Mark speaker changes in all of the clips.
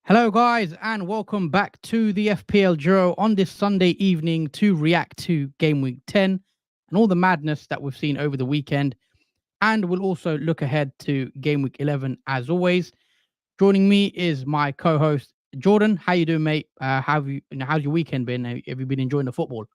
Speaker 1: Hello, guys, and welcome back to the FPL Duo on this Sunday evening to react to Game Week 10 and all the madness that we've seen over the weekend. And we'll also look ahead to Game Week 11 as always. Joining me is my co-host Jordan. How you doing, mate? How's your weekend been? Have you been enjoying the football?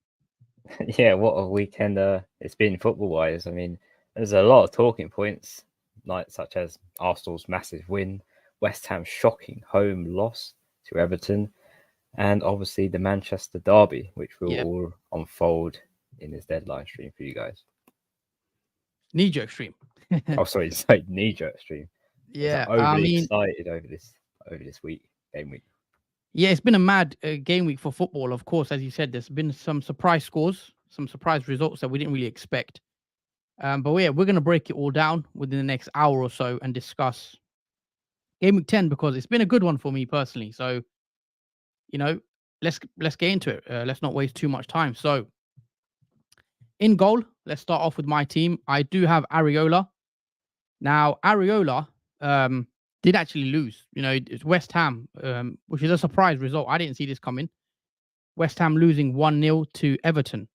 Speaker 2: Yeah, what a weekend it's been football-wise. I mean, there's a lot of talking points, like such as Arsenal's massive win, West Ham's shocking home loss to Everton, and obviously the Manchester derby, which will all unfold in this deadline stream for you guys.
Speaker 1: KNEEJERK stream.
Speaker 2: sorry, KNEEJERK stream.
Speaker 1: Yeah,
Speaker 2: overly excited over this week, game week.
Speaker 1: Yeah, it's been a mad game week for football. Of course, as you said, there's been some surprise scores, some surprise results that we didn't really expect. But yeah, we're going to break it all down within the next hour or so and discuss Game Week 10 because it's been a good one for me personally. So, let's get into it. Let's not waste too much time. So, in goal, let's start off with my team. I do have Areola. Now, Areola did actually lose. It's West Ham, which is a surprise result. I didn't see this coming. West Ham losing 1-0 to Everton.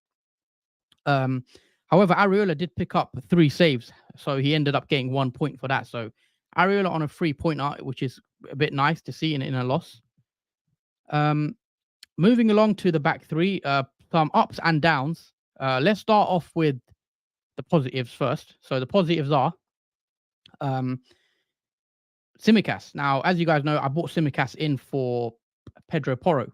Speaker 1: However, Areola did pick up 3 saves, so he ended up getting 1 point for that. So Areola on a 3-pointer, which is a bit nice to see in a loss. Moving along to the back three, some ups and downs. Let's start off with the positives first. So the positives are Tsimikas. Now, as you guys know, I bought Tsimikas in for Pedro Porro.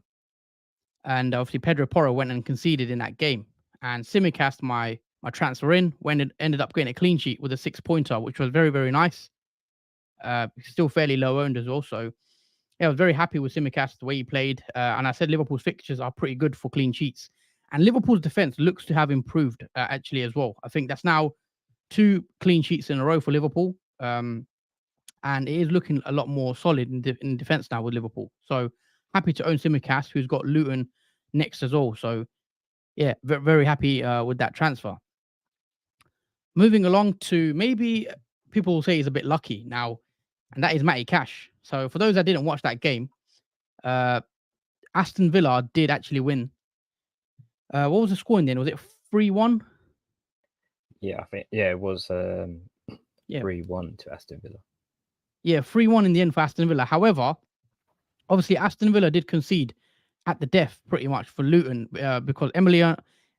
Speaker 1: And obviously Pedro Porro went and conceded in that game. And Tsimikas, my transfer in, ended up getting a clean sheet with a 6-pointer, which was very, very nice. Still fairly low owned as well. So yeah, I was very happy with Tsimikas, the way he played. And I said Liverpool's fixtures are pretty good for clean sheets. And Liverpool's defense looks to have improved actually as well. I think that's now 2 clean sheets in a row for Liverpool. And it is looking a lot more solid in defense now with Liverpool. So happy to own Tsimikas, who's got Luton next as well. So yeah, very, very happy with that transfer. Moving along to maybe people will say he's a bit lucky now, and that is Matty Cash. So for those that didn't watch that game, Aston Villa did actually win. What was the score in the end? Was it 3-1?
Speaker 2: Yeah, I think it was 3-1 to Aston Villa.
Speaker 1: Yeah, 3-1 in the end for Aston Villa. However, obviously Aston Villa did concede at the death pretty much for Luton because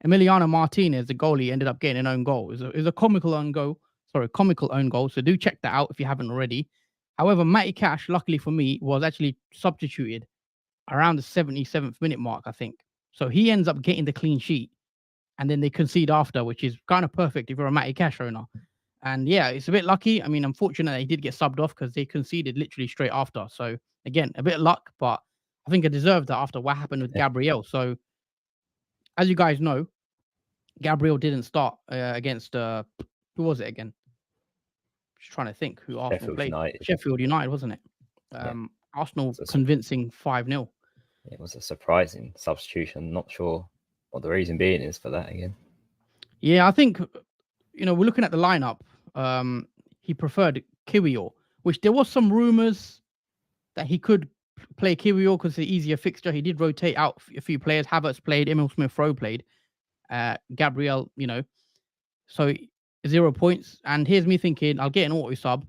Speaker 1: Emiliano Martinez, the goalie, ended up getting an own goal. It was a comical own goal. So do check that out if you haven't already. However, Matty Cash, luckily for me, was actually substituted around the 77th minute mark, I think. So he ends up getting the clean sheet, and then they concede after, which is kind of perfect if you're a Matty Cash owner. And yeah, it's a bit lucky. I mean, unfortunately, he did get subbed off because they conceded literally straight after. So again, a bit of luck, but I think I deserved that after what happened with Gabriel. So as you guys know, Gabriel didn't start against who was it again? Just trying to think who Arsenal played. Sheffield United, wasn't it? Arsenal convincing 5-0.
Speaker 2: It was a surprising substitution. Not sure what the reason being is for that again.
Speaker 1: Yeah, I think we're looking at the lineup. He preferred Kiwior, which there was some rumors that he could play Kiwior because it's an easier fixture. He did rotate out a few players. Havertz played, Emil Smith-Rowe played, Gabriel, so 0 points. And here's me thinking, I'll get an auto sub.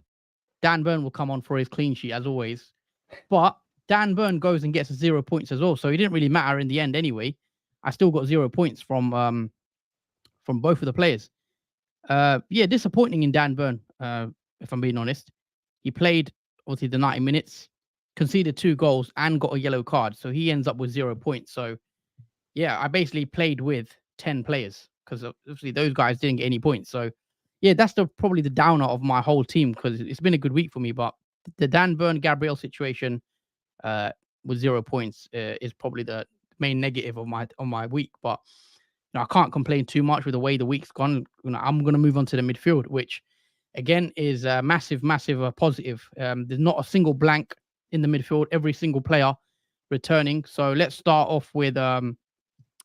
Speaker 1: Dan Burn will come on for his clean sheet as always. But Dan Burn goes and gets 0 points as well. So it didn't really matter in the end anyway. I still got 0 points from both of the players. Disappointing in Dan Burn, if I'm being honest. He played obviously the 90 minutes, conceded 2 goals and got a yellow card. So he ends up with 0 points. So yeah, I basically played with 10 players because obviously those guys didn't get any points. So yeah, that's probably the downer of my whole team because it's been a good week for me. But the Dan Burn Gabriel situation with 0 points is probably the main negative of my week. But I can't complain too much with the way the week's gone. I'm going to move on to the midfield, which again is a massive positive. There's not a single blank in the midfield. Every single player returning. So let's start off with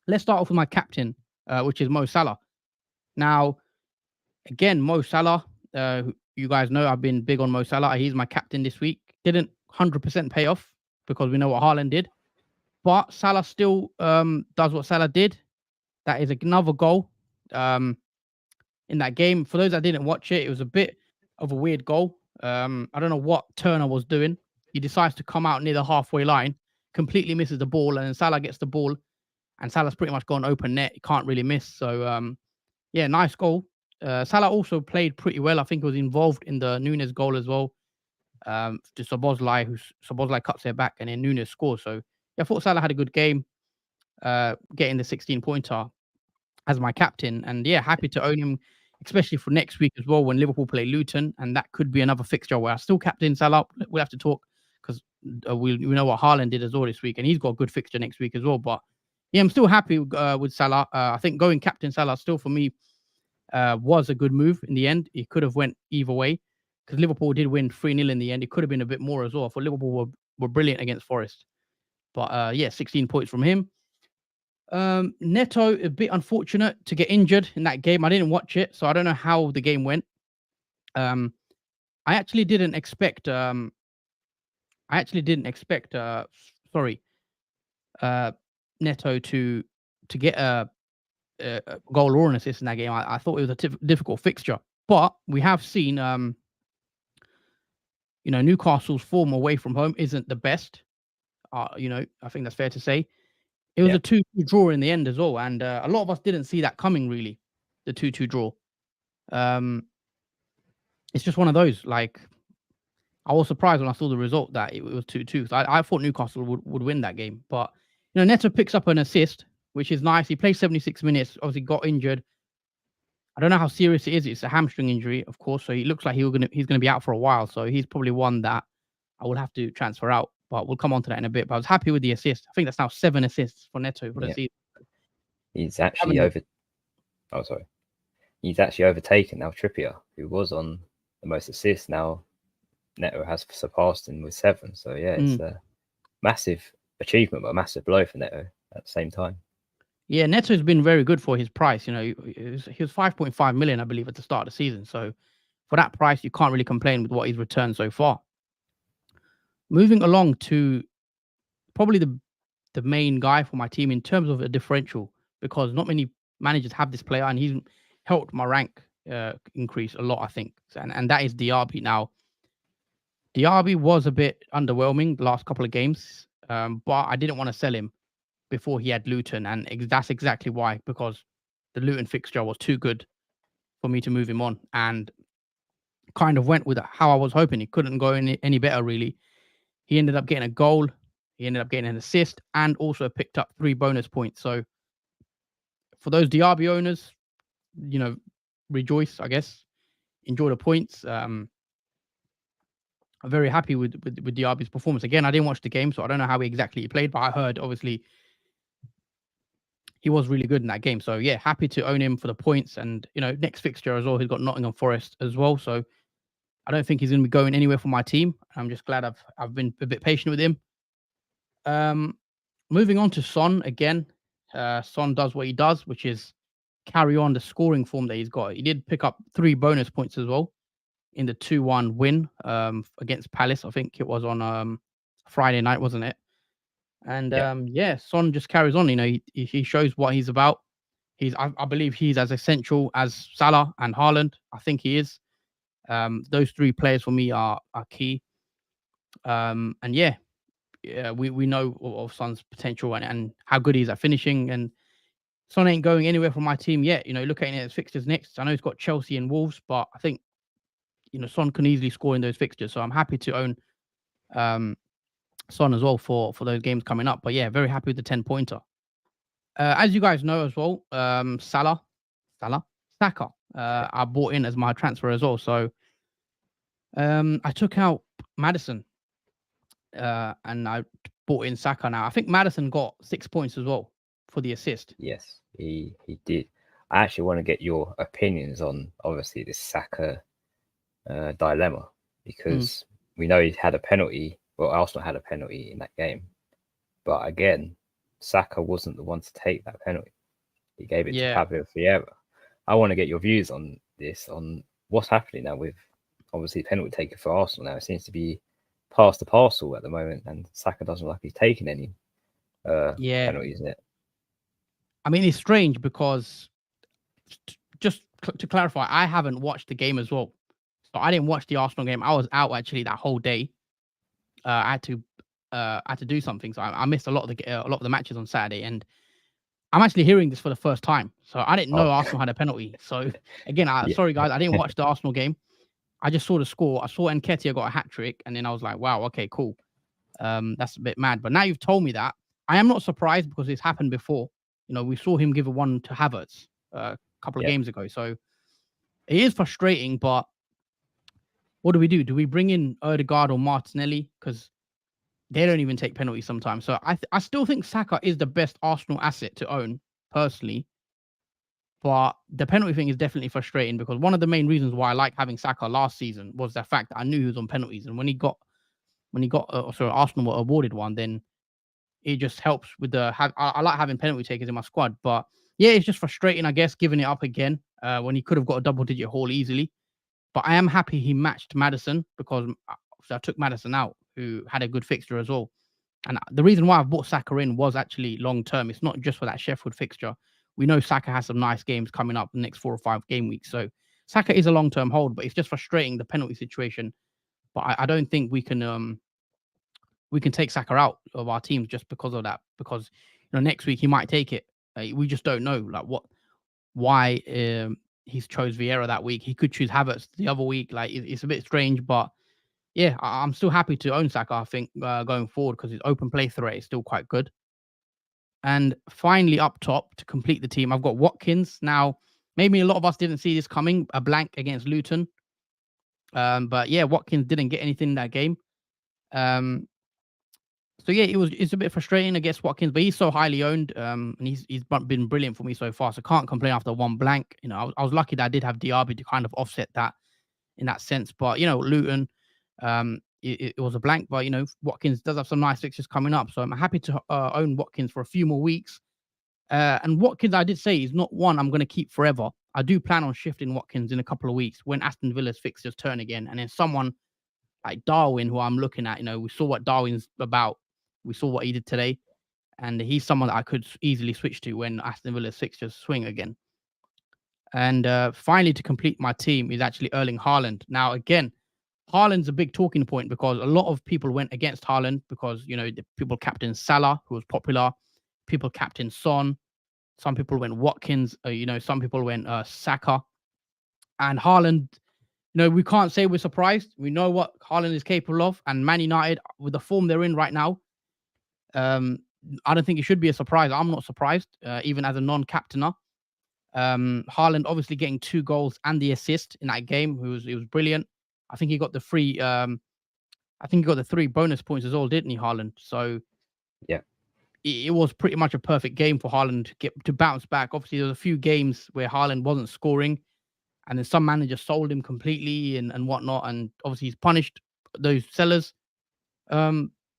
Speaker 1: my captain, which is Mo Salah. Now, again, Mo Salah, you guys know I've been big on Mo Salah. He's my captain this week. Didn't 100% pay off because we know what Haaland did. But Salah still does what Salah did. That is another goal in that game. For those that didn't watch it, it was a bit of a weird goal. I don't know what Turner was doing. He decides to come out near the halfway line, completely misses the ball, and then Salah gets the ball, and Salah's pretty much gone open net. He can't really miss. So, yeah, nice goal. Salah also played pretty well. I think he was involved in the Nunes goal as well. To Szoboszlai cuts it back, and then Nunes scores. So, yeah, I thought Salah had a good game, getting the 16-pointer as my captain. And yeah, happy to own him, especially for next week as well when Liverpool play Luton. And that could be another fixture where I still captain Salah. We'll have to talk because we know what Haaland did as well this week, and he's got a good fixture next week as well. But yeah, I'm still happy with Salah. I think going captain Salah still for me was a good move in the end. It could have went either way because Liverpool did win 3-0 in the end. It could have been a bit more as well. For Liverpool were brilliant against Forest. But yeah, 16 points from him. Neto, a bit unfortunate to get injured in that game. I didn't watch it, so I don't know how the game went. I actually didn't expect Neto to get a goal or an assist in that game. I thought it was a difficult fixture, but we have seen Newcastle's form away from home isn't the best. I think that's fair to say. It was a 2-2 draw in the end as well, and a lot of us didn't see that coming, really, the 2-2 draw. It's just one of those, like, I was surprised when I saw the result that it was 2-2. I thought Newcastle would win that game. But, Neto picks up an assist, which is nice. He played 76 minutes, obviously got injured. I don't know how serious it is. It's a hamstring injury, of course, so he looks like he's going to be out for a while. So he's probably one that I will have to transfer out. But we'll come on to that in a bit. But I was happy with the assist. I think that's now 7 assists for Neto for the season.
Speaker 2: He's actually He's actually overtaken now Trippier, who was on the most assists. Now Neto has surpassed him with 7. So yeah, it's a massive achievement, but a massive blow for Neto at the same time.
Speaker 1: Yeah, Neto's been very good for his price. He was 5.5 million, I believe, at the start of the season. So for that price, you can't really complain with what he's returned so far. Moving along to probably the main guy for my team in terms of a differential, because not many managers have this player, and he's helped my rank increase a lot, I think. And that is Diaby. Now, Diaby was a bit underwhelming the last couple of games, but I didn't want to sell him before he had Luton, and that's exactly why, because the Luton fixture was too good for me to move him on, and kind of went with how I was hoping. He couldn't go any better, really. He ended up getting a goal, he ended up getting an assist, and also picked up 3 bonus points. So for those Diaby owners, rejoice, I guess. Enjoy the points. I'm very happy with Diaby's performance. Again, I didn't watch the game, so I don't know how exactly he played, but I heard, obviously, he was really good in that game. So yeah, happy to own him for the points. And next fixture as well, he's got Nottingham Forest as well. So I don't think he's going to be going anywhere for my team. I'm just glad I've been a bit patient with him. Moving on to Son again. Son does what he does, which is carry on the scoring form that he's got. He did pick up 3 bonus points as well in the 2-1 win against Palace. I think it was on Friday night, wasn't it? And Son just carries on. He shows what he's about. I believe he's as essential as Salah and Haaland. I think he is. Those 3 players for me are key. And we know of Son's potential and how good he is at finishing. And Son ain't going anywhere from my team yet. Looking at his fixtures next, I know he's got Chelsea and Wolves, but I think Son can easily score in those fixtures. So I'm happy to own Son as well for those games coming up. But yeah, very happy with the 10-pointer. As you guys know as well, Saka, I bought in as my transfer as well. So I took out Maddison and I bought in Saka now. I think Maddison got 6 points as well for the assist.
Speaker 2: Yes, he did. I actually want to get your opinions on, obviously, this Saka dilemma, because we know he's had a penalty. Well, Arsenal had a penalty in that game. But again, Saka wasn't the one to take that penalty. He gave it to Fabio Vieira. I want to get your views on this, on what's happening now with obviously penalty taker for Arsenal now. It seems to be past the parcel at the moment, and Saka doesn't look like he's taking any penalties in it.
Speaker 1: I mean, it's strange because just to clarify, I haven't watched the game as well. So I didn't watch the Arsenal game. I was out actually that whole day. I had to do something, so I missed a lot of the matches on Saturday, and I'm actually hearing this for the first time. So I didn't know Arsenal had a penalty. So again, sorry guys, I didn't watch the Arsenal game. I just saw the score. I saw Nketiah got a hat trick, and then I was like, wow, okay, cool. That's a bit mad. But now you've told me that, I am not surprised because it's happened before. You know, we saw him give a one to Havertz a couple of games ago. So it is frustrating, but what do we do? Do we bring in Odegaard or Martinelli? Because they don't even take penalties sometimes. So I still think Saka is the best Arsenal asset to own, personally. But the penalty thing is definitely frustrating because one of the main reasons why I like having Saka last season was the fact that I knew he was on penalties. And when Arsenal were awarded one, then it just helps with I like having penalty takers in my squad. But yeah, it's just frustrating, I guess, giving it up again when he could have got a double-digit haul easily. But I am happy he matched Maddison because I took Maddison out, who had a good fixture as well. And the reason why I bought Saka in was actually long-term. It's not just for that Sheffield fixture. We know Saka has some nice games coming up the next 4 or 5 game weeks. So Saka is a long-term hold, but it's just frustrating, the penalty situation. But I don't think we can take Saka out of our teams just because of that. Because next week he might take it. We just don't know why he's chose Vieira that week. He could choose Havertz the other week. Like it's a bit strange, but yeah, I'm still happy to own Saka, I think, going forward because his open play threat is still quite good. And finally, up top to complete the team, I've got Watkins. Now, maybe a lot of us didn't see this coming, a blank against Luton. But yeah, Watkins didn't get anything in that game. So yeah, it's a bit frustrating, I guess, Watkins, but he's so highly owned, and he's been brilliant for me so far. So can't complain after one blank. I was lucky that I did have Diaby to kind of offset that in that sense. But Luton, it was a blank, but Watkins does have some nice fixtures coming up, so I'm happy to own Watkins for a few more weeks. And Watkins, I did say, is not one I'm going to keep forever. I do plan on shifting Watkins in a couple of weeks when Aston Villa's fixtures turn again, and then someone like Darwin, who I'm looking at, we saw what Darwin's about. We saw what he did today, and he's someone that I could easily switch to when Aston Villa's fixtures swing again. And finally, to complete my team is actually Erling Haaland. Now, again, Haaland's a big talking point because a lot of people went against Haaland because, the people captained Salah, who was popular. People captained Son. Some people went Watkins. Some people went Saka. And Haaland, we can't say we're surprised. We know what Haaland is capable of. And Man United, with the form they're in right now, I don't think it should be a surprise. I'm not surprised, even as a non-captainer. Haaland obviously getting 2 goals and the assist in that game. It was brilliant. I think he got the 3 bonus points as well, didn't he, Haaland? So
Speaker 2: yeah,
Speaker 1: it was pretty much a perfect game for Haaland to bounce back. Obviously, there was a few games where Haaland wasn't scoring, and then some managers sold him completely and whatnot. And obviously, he's punished those sellers.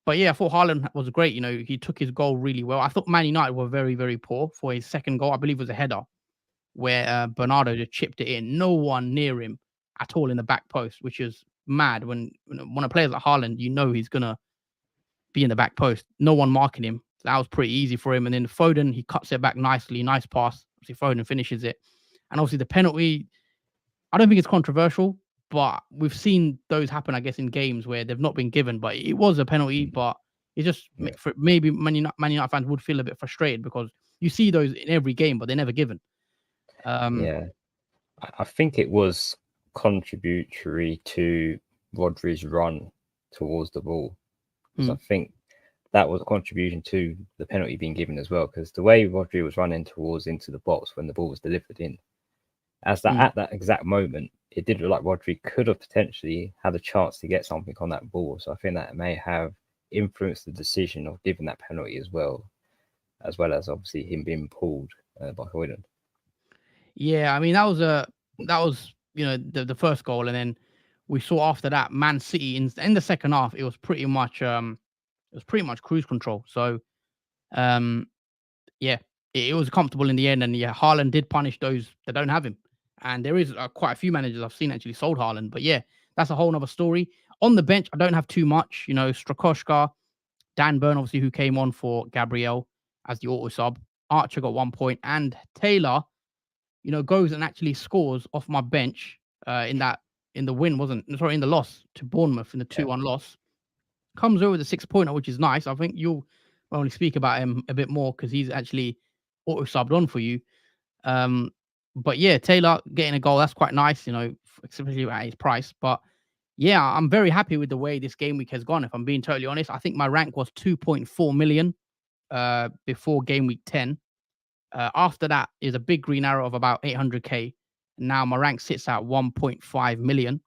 Speaker 1: But yeah, I thought Haaland was great. He took his goal really well. I thought Man United were very, very poor for his second goal. I believe it was a header where Bernardo just chipped it in. No one near him at all in the back post, which is mad. When a player's like Haaland, he's going to be in the back post. No one marking him. So that was pretty easy for him. And then Foden, he cuts it back nicely. Nice pass. Obviously, Foden finishes it. And obviously, the penalty, I don't think it's controversial, but we've seen those happen, I guess, in games where they've not been given. But it was a penalty, but it's just maybe Man United fans would feel a bit frustrated because you see those in every game, but they're never given.
Speaker 2: Yeah, I think it was contributory to Rodri's run towards the ball, because I think that was a contribution to the penalty being given as well, because the way Rodri was running into the box when the ball was delivered in, at that exact moment, it did look like Rodri could have potentially had a chance to get something on that ball. So I think that may have influenced the decision of giving that penalty as well as obviously him being pulled by Højlund.
Speaker 1: Yeah, I mean that was the first goal, and then we saw after that Man City in the second half. It was pretty much cruise control. So yeah, it was comfortable in the end, and yeah, Haaland did punish those that don't have him, and there is quite a few managers I've seen actually sold Haaland, but yeah, that's a whole nother story. On the bench, I don't have too much. You know, Strakoshka, Dan Burn, obviously, who came on for Gabriel as the auto sub. Archer got 1 point, and Taylor, you know, goes and actually scores off my bench in the win, in the loss to Bournemouth in the 2-1 loss. Comes over the 6-pointer, which is nice. I think you'll only speak about him a bit more because he's actually auto subbed on for you. But yeah, Taylor getting a goal, that's quite nice, you know, especially at his price. But yeah, I'm very happy with the way this game week has gone. If I'm being totally honest, I think my rank was 2.4 million before game week 10. After that is a big green arrow of about 800k. Now my rank sits at 1.5 million.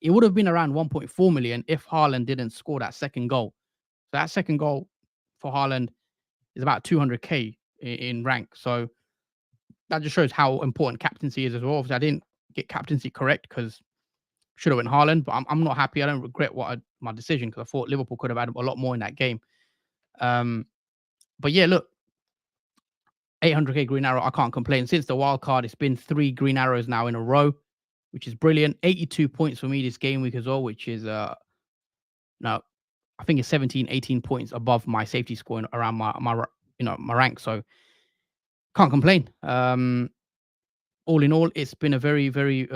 Speaker 1: It would have been around 1.4 million if Haaland didn't score that second goal. So that second goal for Haaland is about 200k in rank. So that just shows how important captaincy is as well. Obviously, I didn't get captaincy correct because should have went Haaland, but I'm not happy. I don't regret my decision because I thought Liverpool could have had a lot more in that game. But yeah, look, 800k green arrow, I can't complain. Since the wild card, it's been 3 green arrows now in a row, which is brilliant. 82 points for me this game week as well, which is now I think it's 17, 18 points above my safety score around my rank. So can't complain. All in all, it's been a very, very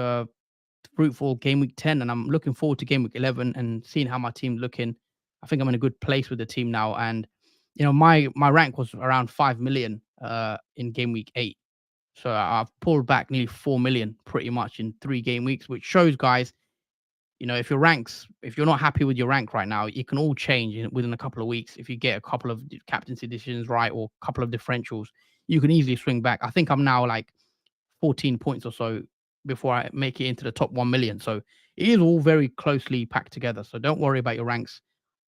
Speaker 1: fruitful game week 10, and I'm looking forward to game week 11 and seeing how my team's looking. I think I'm in a good place with the team now, and you know my rank was around 5 million in game week 8, so I've pulled back nearly 4 million pretty much in 3 game weeks, which shows, guys, you know, if you're not happy with your rank right now, it can all change within a couple of weeks. If you get a couple of captaincy decisions right or a couple of differentials, you can easily swing back. I think I'm now like 14 points or so before I make it into the top 1 million. So it is all very closely packed together. So don't worry about your ranks,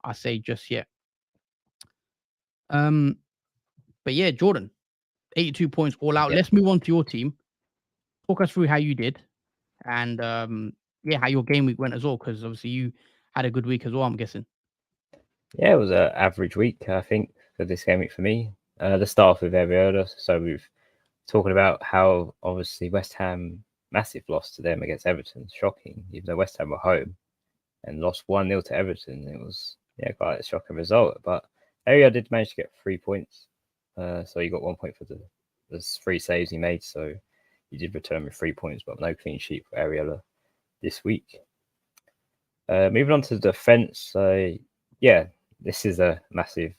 Speaker 1: I say, just yet. But yeah, Jordan, 82 points all out.
Speaker 2: Yeah.
Speaker 1: Let's move on to your team. Talk us through how you did and yeah, how your game week went as well, because obviously you had a good week as well, I'm guessing.
Speaker 2: Yeah, it was an average week, I think, for this game week for me. The start with Areola. So we've talking about how obviously West Ham massive loss to them against Everton, shocking, even though West Ham were home and lost 1-0 to Everton. It was quite a shocking result. But Areola did manage to get 3 points. So he got 1 point for the 3 saves he made. So he did return with 3 points, but no clean sheet for Areola this week. Moving on to the defence. So yeah, this is a massive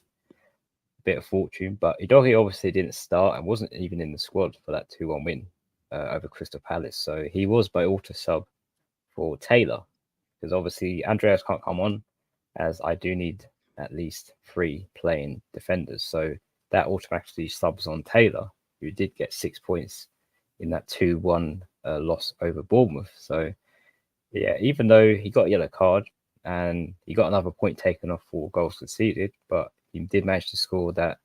Speaker 2: bit of fortune, but Udogie obviously didn't start and wasn't even in the squad for that 2-1 win over Crystal Palace. So he was by auto sub for Taylor, because obviously Andreas can't come on, as I do need at least 3 playing defenders. So that automatically subs on Taylor, who did get 6 points in that 2-1 loss over Bournemouth. So yeah, even though he got a yellow card and he got another point taken off for goals conceded, but he did manage to score that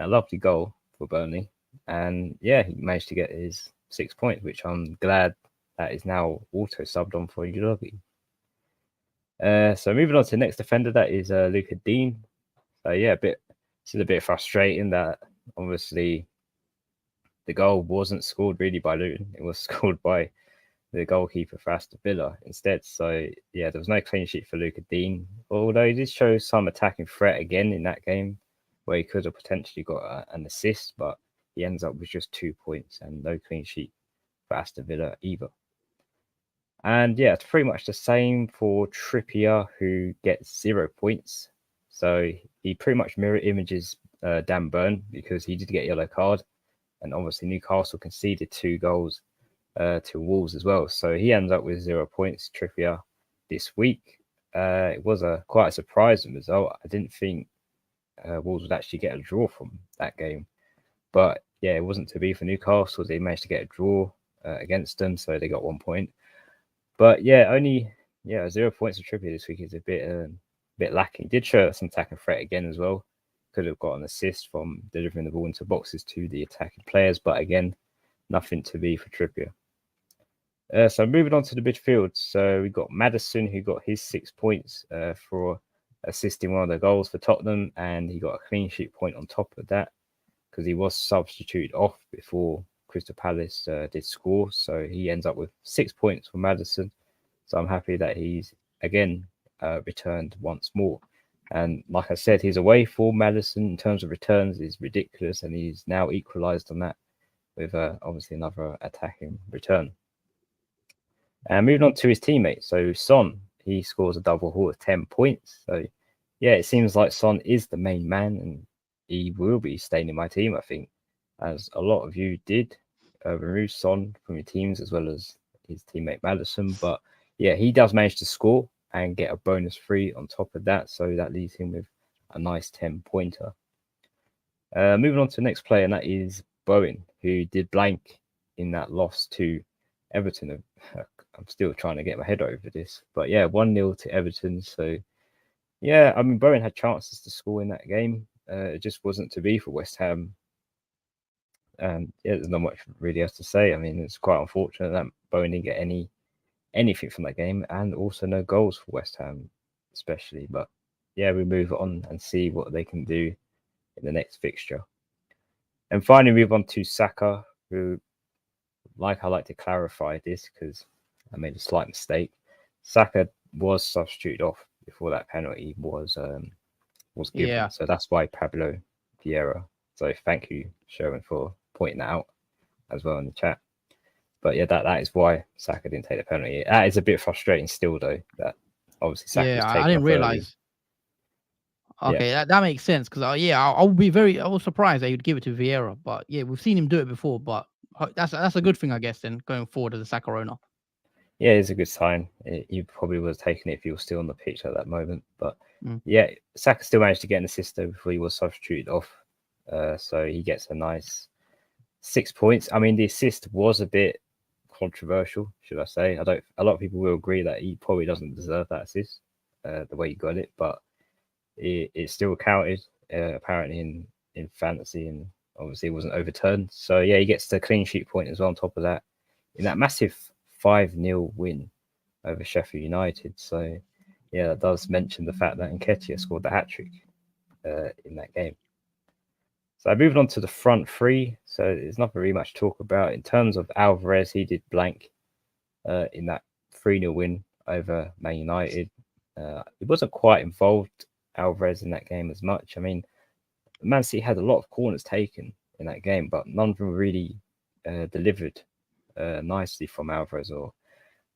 Speaker 2: lovely goal for Burnley. And yeah, he managed to get his 6 points, which I'm glad that is now auto subbed on for Udogie. So moving on to the next defender, that is Luca Dean. So yeah, this is a bit frustrating that obviously the goal wasn't scored really by Luton. It was scored by the goalkeeper for Aston Villa instead. So yeah, there was no clean sheet for Luca Dean, although he did show some attacking threat again in that game, where he could have potentially got an assist, but he ends up with just 2 points and no clean sheet for Aston Villa either. And yeah, it's pretty much the same for Trippier, who gets 0 points. So he pretty much mirror images Dan Burn, because he did get a yellow card, and obviously Newcastle conceded 2 goals to Wolves as well. So he ends up with 0 points, Trippier, this week. It was quite a surprising result. I didn't think Wolves would actually get a draw from that game. But yeah, it wasn't to be for Newcastle. They managed to get a draw against them, so they got 1 point. But yeah, only 0 points for Trippier this week is a bit lacking. Did show some attacking threat again as well. Could have got an assist from delivering the ball into boxes to the attacking players, but again, nothing to be for Trippier. So moving on to the midfield. So we got Maddison, who got his 6 points for assisting one of the goals for Tottenham, and he got a clean sheet point on top of that because he was substituted off before Crystal Palace did score. So he ends up with 6 points for Maddison. So I'm happy that he's again returned once more. And like I said, his away form, Maddison, in terms of returns, is ridiculous, and he's now equalised on that with obviously another attacking return. And moving on to his teammate, so Son, he scores a double haul of 10 points. So yeah, it seems like Son is the main man, and he will be staying in my team, I think, as a lot of you did remove Son from your teams as well as his teammate Maddison. But yeah, he does manage to score and get a bonus 3 on top of that. So that leaves him with a nice 10-pointer. Moving on to the next player, and that is Bowen, who did blank in that loss to Everton. I'm still trying to get my head over this. But yeah, 1-0 to Everton. So yeah, I mean, Bowen had chances to score in that game. It just wasn't to be for West Ham. And yeah, there's not much really else to say. I mean, it's quite unfortunate that Bowen didn't get anything from that game, and also no goals for West Ham, especially. But yeah, we move on and see what they can do in the next fixture. And finally, move on to Saka, who, I like to clarify this because I made a slight mistake. Saka was substituted off before that penalty was given.
Speaker 1: Yeah.
Speaker 2: So that's why Pablo Vieira. So thank you, Sherwin, for pointing that out as well in the chat. But yeah, that is why Saka didn't take the penalty. That is a bit frustrating still, though, that obviously Saka was taken
Speaker 1: I didn't
Speaker 2: off early.
Speaker 1: realize. Okay, that makes sense because I was surprised that he'd give it to Vieira, but yeah, we've seen him do it before. But that's a good thing, I guess. Then going forward as a Saka owner.
Speaker 2: Yeah, it's a good sign. He probably would have taken it if he was still on the pitch at that moment. But yeah, Saka still managed to get an assist though before he was substituted off. So he gets a nice 6 points. I mean, the assist was a bit controversial, should I say? A lot of people will agree that he probably doesn't deserve that assist, the way he got it, but it still counted apparently in fantasy, and obviously it wasn't overturned. So yeah, he gets the clean sheet point as well on top of that in that massive 5-0 win over Sheffield United. So yeah, that does mention the fact that Nketiah scored the hat-trick in that game. So moving on to the front three. So there's nothing really much to talk about. In terms of Alvarez, he did blank in that 3-0 win over Man United. He wasn't quite involved, Alvarez, in that game as much. I mean, Man City had a lot of corners taken in that game, but none of them really delivered nicely from Alvarez, or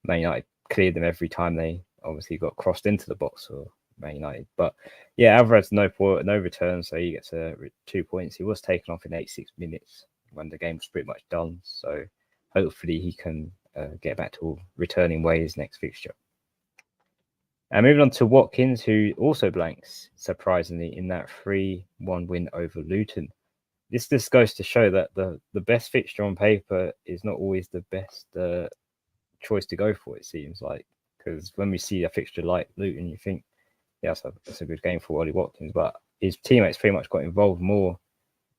Speaker 2: Man United cleared them every time they obviously got crossed into the box or Man United. But yeah, Alvarez no return, so he gets 2 points. He was taken off in 86 minutes when the game was pretty much done. So hopefully he can get back to returning ways next fixture. And moving on to Watkins, who also blanks, surprisingly, in that 3-1 win over Luton. This goes to show that the best fixture on paper is not always the best choice to go for, it seems like. Because when we see a fixture like Luton, you think, yeah, that's a good game for Ollie Watkins. But his teammates pretty much got involved more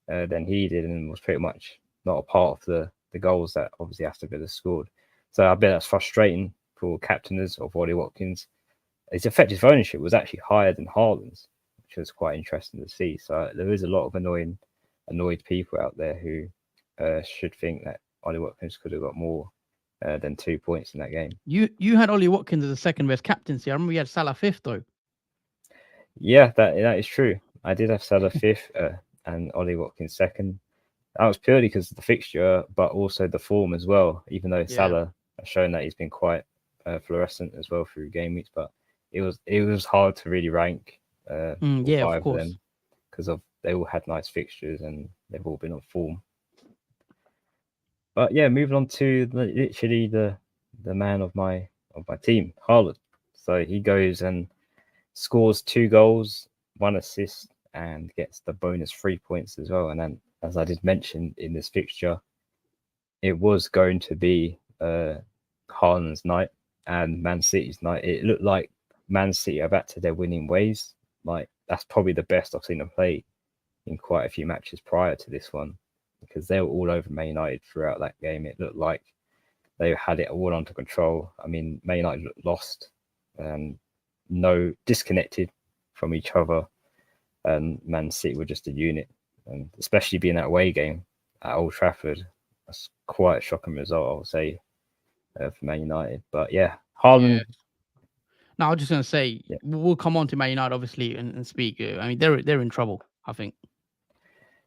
Speaker 2: than he did, and was pretty much not a part of the goals that obviously Aston Villa scored. So I bet that's frustrating for captainers of Ollie Watkins. His effective ownership was actually higher than Haaland's, which was quite interesting to see. So there is a lot of annoyed people out there who should think that Ollie Watkins could have got more than 2 points in that game.
Speaker 1: You had Ollie Watkins as the second best captaincy. I remember you had Salah fifth though.
Speaker 2: Yeah, that is true. I did have Salah fifth and Ollie Watkins second. That was purely because of the fixture, but also the form as well. Even though Salah has shown that he's been quite fluorescent as well through game weeks, but it was hard to really rank all five of them because they all had nice fixtures and they've all been on form. But yeah, moving on to literally the man of my team, Haaland. So he goes and scores 2 goals, 1 assist, and gets the bonus 3 points as well. And then, as I did mention in this fixture, it was going to be Haaland's night and Man City's night. It looked like Man City are back to their winning ways. Like, that's probably the best I've seen them play in quite a few matches prior to this one, because they were all over Man United throughout that game. It looked like they had it all under control. I mean, Man United looked lost and disconnected from each other, and Man City were just a unit. And especially being that away game at Old Trafford, that's quite a shocking result, I would say, for Man United. But yeah, Haaland,
Speaker 1: No, I was just gonna say
Speaker 2: yeah,
Speaker 1: we'll come on to Man United obviously and speak. I mean, they're in trouble. I think.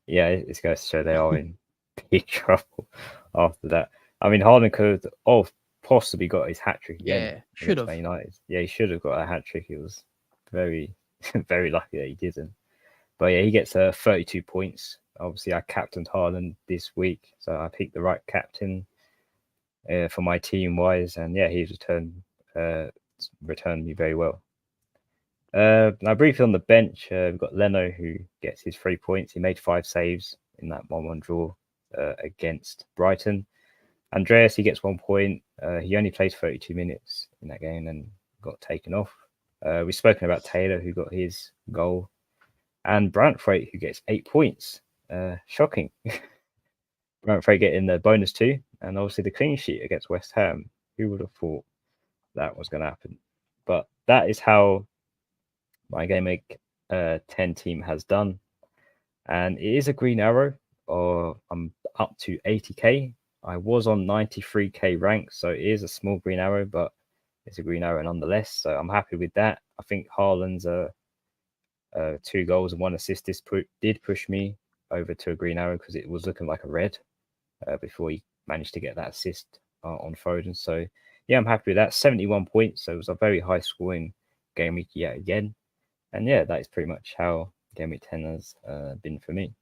Speaker 2: yeah, it's going to show they are in big trouble after that. I mean, Haaland could have possibly got his hat trick again
Speaker 1: Yeah, should
Speaker 2: against
Speaker 1: have.
Speaker 2: Man United. Yeah, he should have got a hat trick. He was very, very lucky that he didn't. But yeah, he gets 32 points. Obviously, I captained Haaland this week, so I picked the right captain for my team wise, and yeah, he's returned me very well. Now, briefly on the bench, we've got Leno who gets his 3 points. He made 5 saves in that 1-1 draw against Brighton. Andreas, he gets 1 point. He only played 32 minutes in that game and got taken off. We've spoken about Taylor, who got his goal, and Brantford, who gets 8 points. Shocking. Brantford getting the bonus 2, and obviously the clean sheet against West Ham. Who would have thought that was going to happen? But that is how my Gameweek 10 team has done. And it is a green arrow, or I'm up to 80k. I was on 93k rank, so it is a small green arrow, but it's a green arrow nonetheless. So I'm happy with that. I think Haaland's 2 goals and 1 assist did push me over to a green arrow because it was looking like a red before he managed to get that assist on Foden. So yeah, I'm happy with that. 71 points, so it was a very high scoring game week yet again. And yeah, that is pretty much how Game Week 10 has been for me.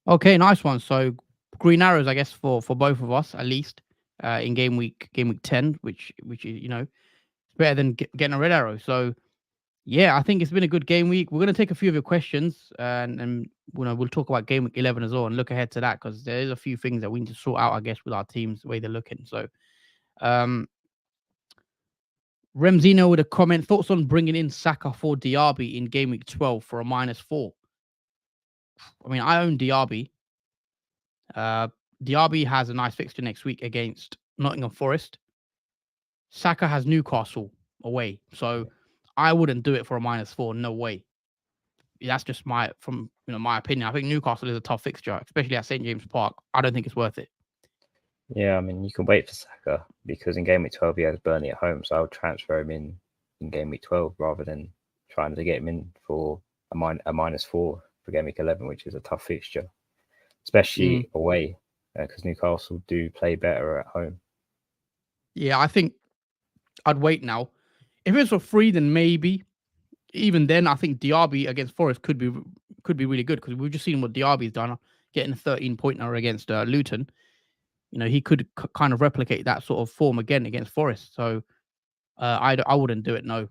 Speaker 1: Okay, nice one. So green arrows, I guess, for both of us at least in game week 10, which is better than getting a red arrow. So yeah, I think it's been a good game week. We're gonna take a few of your questions and we'll talk about game week 11 as well and look ahead to that because there is a few things that we need to sort out, I guess, with our teams the way they're looking. So Remzino with a comment: thoughts on bringing in Saka for Diaby in game week 12 for a -4. I mean, I own Diaby. Diaby has a nice fixture next week against Nottingham Forest. Saka has Newcastle away, so I wouldn't do it for a -4. No way. That's just my opinion. I think Newcastle is a tough fixture, especially at St James Park. I don't think it's worth it.
Speaker 2: Yeah, I mean, you can wait for Saka because in Game Week 12 he has Burnley at home, so I would transfer him in Game Week 12 rather than trying to get him in for a -4 for Game Week 11, which is a tough fixture, especially away because Newcastle do play better at home.
Speaker 1: Yeah, I think I'd wait now. If it's for free, then maybe. Even then, I think Diaby against Forest could be really good because we've just seen what Diaby's done, getting a 13-pointer against Luton. He could kind of replicate that sort of form again against Forest. So I wouldn't do it. No.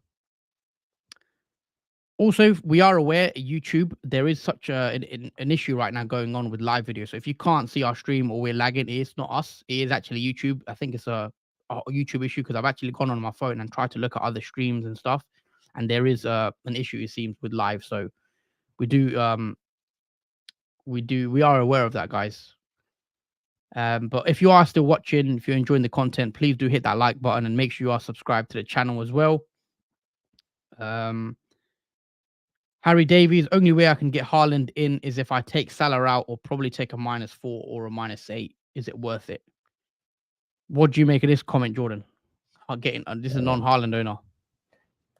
Speaker 1: Also, we are aware YouTube, there is such an issue right now going on with live video. So if you can't see our stream or we're lagging, it's not us. It is actually YouTube. I think it's a YouTube issue because I've actually gone on my phone and tried to look at other streams and stuff, and there is an issue, it seems, with live. So we are aware of that, guys. But if you are still watching, if you're enjoying the content, please do hit that like button and make sure you are subscribed to the channel as well. Harry Davies, only way I can get Haaland in is if I take Salah out or probably take a -4 or a -8. Is it worth it? What do you make of this comment, Jordan? This is a non-Haaland owner.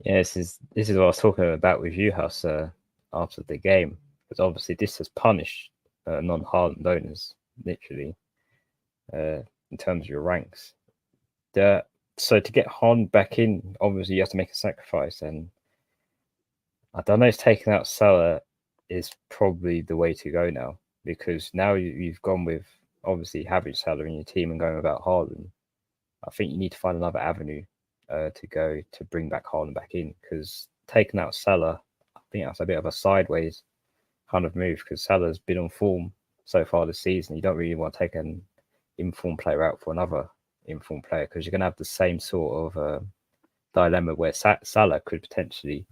Speaker 2: Yeah, this is what I was talking about with you, House, after the game, because obviously this has punished non-Haaland owners literally in terms of your ranks. So to get Haaland back in, obviously you have to make a sacrifice, and I don't know if taking out Salah is probably the way to go now, because now you've gone with obviously having Salah in your team and going about Haaland. I think you need to find another avenue to bring back Haaland back in, because taking out Salah, I think that's a bit of a sideways kind of move, because Salah's been on form so far this season. You don't really want to take an informed player out for another informed player, because you're going to have the same sort of dilemma where Salah could potentially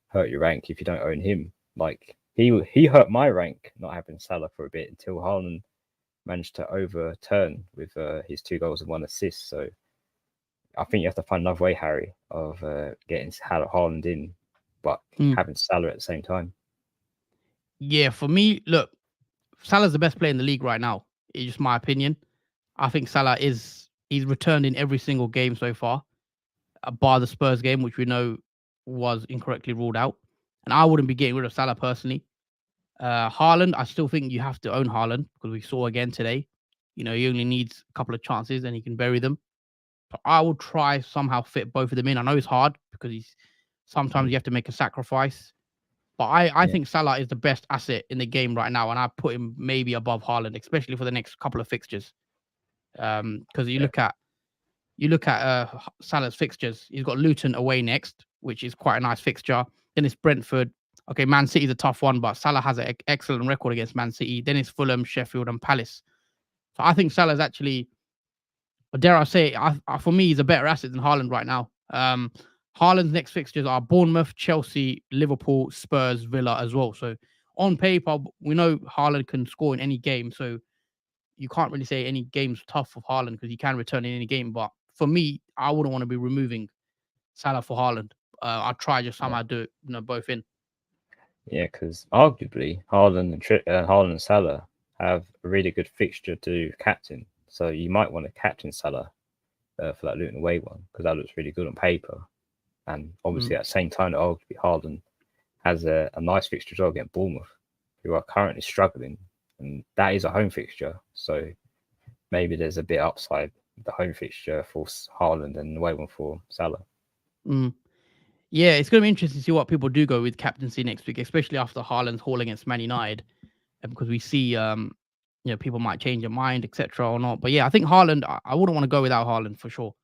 Speaker 2: hurt your rank if you don't own him. Like he hurt my rank not having Salah for a bit until Haaland managed to overturn with his 2 goals and 1 assist. So I think you have to find another way, Harry, of getting Haaland in, but having Salah at the same time.
Speaker 1: Yeah, for me, look, Salah's the best player in the league right now. It's just my opinion. I think Salah he's returned in every single game so far. bar the Spurs game, which we know was incorrectly ruled out. And I wouldn't be getting rid of Salah personally. Haaland, I still think you have to own Haaland because we saw again today. He only needs a couple of chances and he can bury them. But I will try somehow fit both of them in. I know it's hard because sometimes you have to make a sacrifice. But I think Salah is the best asset in the game right now, and I put him maybe above Haaland, especially for the next couple of fixtures. Because you look at Salah's fixtures. He's got Luton away next, which is quite a nice fixture. Then it's Brentford. Okay, Man City's a tough one, but Salah has an excellent record against Man City. Then it's Fulham, Sheffield, and Palace. So I think Salah's actually, dare I say, for me, he's a better asset than Haaland right now. Haaland's next fixtures are Bournemouth, Chelsea, Liverpool, Spurs, Villa as well. So on paper, we know Haaland can score in any game. So you can't really say any game's tough for Haaland because he can return in any game. But for me, I wouldn't want to be removing Salah for Haaland. I'll try just somehow do it, both in.
Speaker 2: Yeah, because arguably Haaland and Salah have a really good fixture to captain. So you might want to captain Salah for that Luton away one because that looks really good on paper. And obviously at the same time, arguably Haaland has a nice fixture as well against Bournemouth, who are currently struggling. And that is a home fixture. So maybe there's a bit upside with the home fixture for Haaland and the away one for Salah.
Speaker 1: Yeah, it's going to be interesting to see what people do go with captaincy next week, especially after Haaland's haul against Man United, because we see, people might change their mind, etc. or not. But yeah, I think Haaland, I wouldn't want to go without Haaland for sure.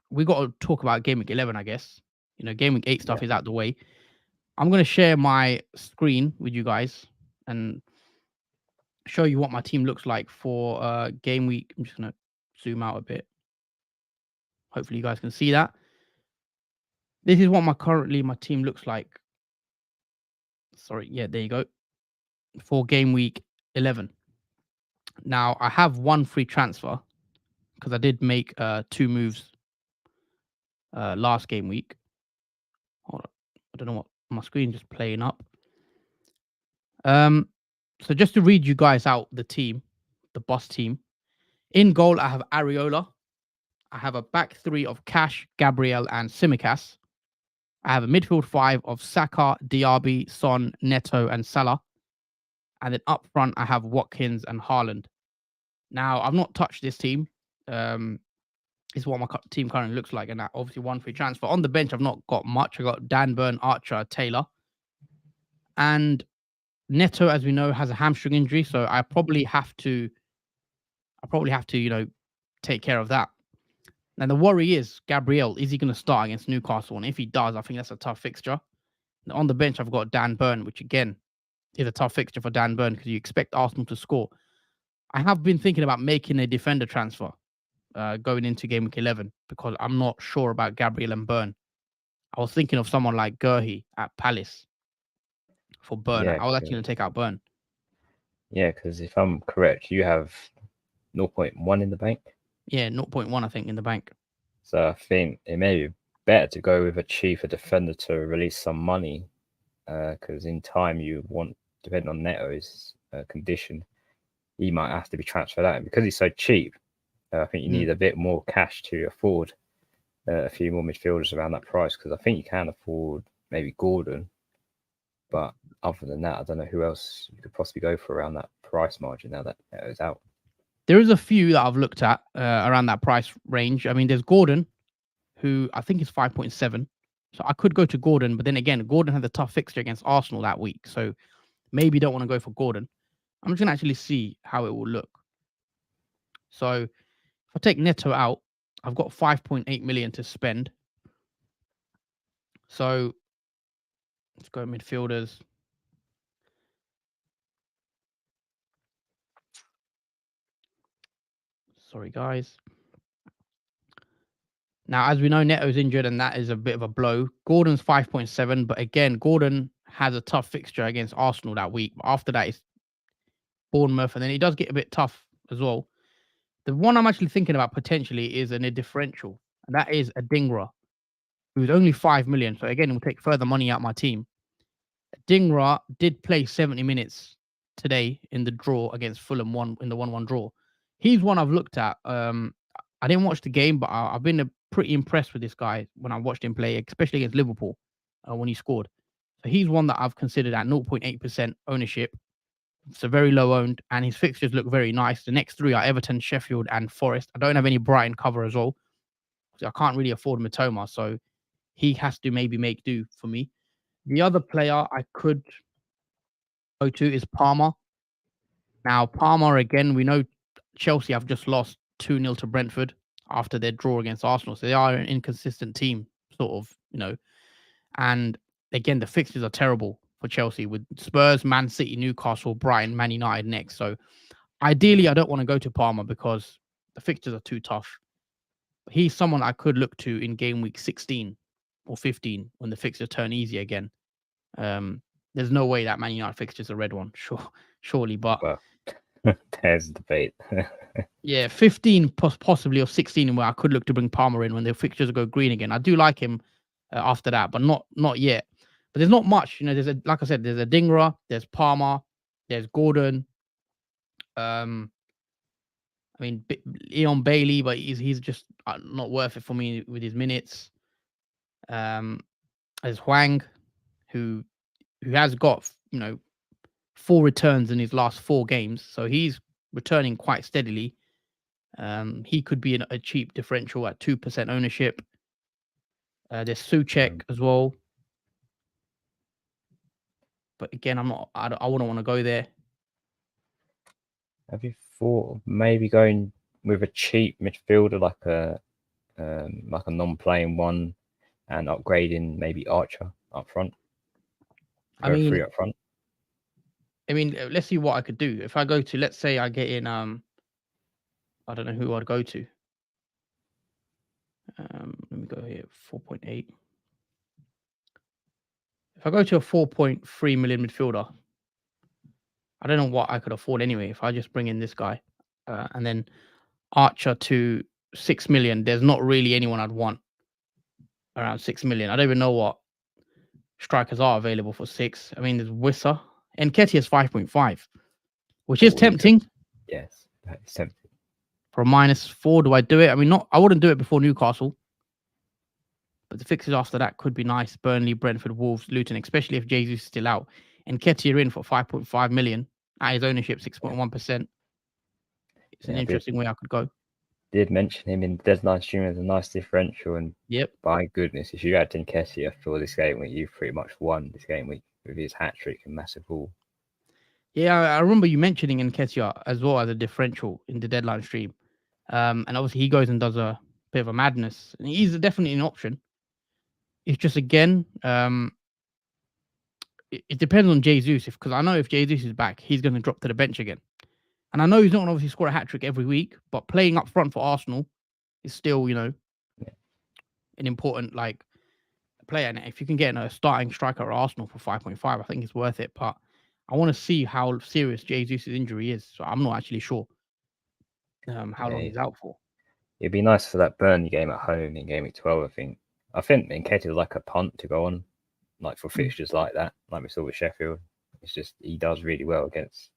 Speaker 1: We got to talk about Gameweek 11, I guess. Gameweek 8 stuff is out the way. I'm going to share my screen with you guys and show you what my team looks like for Gameweek. I'm just going to zoom out a bit. Hopefully you guys can see that. This is what my team looks like. Sorry, yeah, there you go. For Gameweek 11. Now, I have one free transfer because I did make 2 moves last game week. Hold on. I don't know what my screen just playing up. So just to read you guys out the team, the boss team. In goal, I have Areola. I have a back 3 of Cash, Gabriel, and Tsimikas. I have a midfield 5 of Saka, Diaby, Son, Neto, and Salah. And then up front, I have Watkins and Haaland. Now, I've not touched this team. This is what my team currently looks like. And that obviously one free transfer. On the bench, I've not got much. I got Dan Burn, Archer, Taylor. And Neto, as we know, has a hamstring injury. So I probably have to, take care of that. Now, the worry is, Gabriel, is he going to start against Newcastle? And if he does, I think that's a tough fixture. And on the bench, I've got Dan Burn, which again is a tough fixture for Dan Burn because you expect Arsenal to score. I have been thinking about making a defender transfer going into Game Week 11 because I'm not sure about Gabriel and Burn. I was thinking of someone like Gurhi at Palace for Burn. I was actually going to take out Burn.
Speaker 2: Yeah, because if I'm correct, you have 0.1 in the bank.
Speaker 1: Yeah, 0.1, I think, in the bank.
Speaker 2: So I think it may be better to go with a cheaper defender to release some money because in time you want, depending on Neto's condition, he might have to be transferred out. And because he's so cheap, I think you need a bit more cash to afford a few more midfielders around that price because I think you can afford maybe Gordon. But other than that, I don't know who else you could possibly go for around that price margin now that Neto's out.
Speaker 1: There is a few that I've looked at around that price range. I mean, there's Gordon, who I think is 5.7. So I could go to Gordon, but then again, Gordon had a tough fixture against Arsenal that week. So maybe don't want to go for Gordon. I'm just going to actually see how it will look. So if I take Neto out, I've got 5.8 million to spend. So let's go midfielders. Sorry, guys. Now, as we know, Neto's injured, and that is a bit of a blow. Gordon's 5.7, but again, Gordon has a tough fixture against Arsenal that week. But after that, it's Bournemouth, and then he does get a bit tough as well. The one I'm actually thinking about potentially is a differential, and that is Adingra, who's only 5 million. So again, it will take further money out my team. Adingra did play 70 minutes today in the draw against Fulham in the 1-1 draw. He's one I've looked at. I didn't watch the game, but I've been pretty impressed with this guy when I watched him play, especially against Liverpool when he scored. So he's one that I've considered at 0.8% ownership. So very low owned, and his fixtures look very nice. The next three are Everton, Sheffield, and Forest. I don't have any Brighton cover as well, so I can't really afford Matoma. So he has to maybe make do for me. The other player I could go to is Palmer. Now, Palmer, again, we know Chelsea have just lost 2-0 to Brentford after their draw against Arsenal. So they are an inconsistent team, sort of. And again, the fixtures are terrible for Chelsea with Spurs, Man City, Newcastle, Brighton, Man United next. So ideally, I don't want to go to Palmer because the fixtures are too tough. But he's someone I could look to in game week 16 or 15 when the fixtures turn easy again. There's no way that Man United fixture's a red one, surely. But
Speaker 2: Well, there's a debate.
Speaker 1: yeah, 15 possibly or 16 where I could look to bring Palmer in when the fixtures go green again. I do like him after that, but not yet. But there's not much, there's like I said, there's a Dingra, there's Palmer, there's Gordon. Ian Bailey, but he's just not worth it for me with his minutes. There's Hwang, who has got 4 returns in his last 4 games, so he's returning quite steadily. He could be a cheap differential at 2% ownership. There's Souček as well, but again, I wouldn't want to go there.
Speaker 2: Have you thought of maybe going with a cheap midfielder like a non-playing one and upgrading maybe Archer up front? Free up front.
Speaker 1: Let's see what I could do. If I go to, let's say I get in, I don't know who I'd go to. Let me go here, 4.8. If I go to a 4.3 million midfielder, I don't know what I could afford anyway. If I just bring in this guy and then Archer to 6 million, there's not really anyone I'd want around 6 million. I don't even know what strikers are available for 6. There's Wissa. Nketiah's 5.5, which is tempting.
Speaker 2: Yes, that is tempting.
Speaker 1: For a -4, do I do it? I wouldn't do it before Newcastle. But the fixtures after that could be nice. Burnley, Brentford, Wolves, Luton, especially if Jesus is still out. Nketiah in for 5.5 million. At his ownership, 6.1%. It's an interesting way I could go.
Speaker 2: Did mention him in the deadline stream as a nice differential, and by goodness, if you had Nketiah for this game week, you've pretty much won this game week with his hat-trick and massive haul.
Speaker 1: Yeah, I remember you mentioning Nketiah as well as a differential in the deadline stream. And obviously he goes and does a bit of a madness. And he's definitely an option. It's just, again, it depends on Jesus. Because I know if Jesus is back, he's going to drop to the bench again. And I know he's not going to obviously score a hat-trick every week, but playing up front for Arsenal is still, an important player. And if you can get a starting striker at Arsenal for 5.5, I think it's worth it. But I want to see how serious Jesus' injury is. So I'm not actually sure how long he's out for.
Speaker 2: It'd be nice for that Burnley game at home in game week 12, I think Nketiah is like a punt to go on, for fixtures like that, like we saw with Sheffield. It's just he does really well against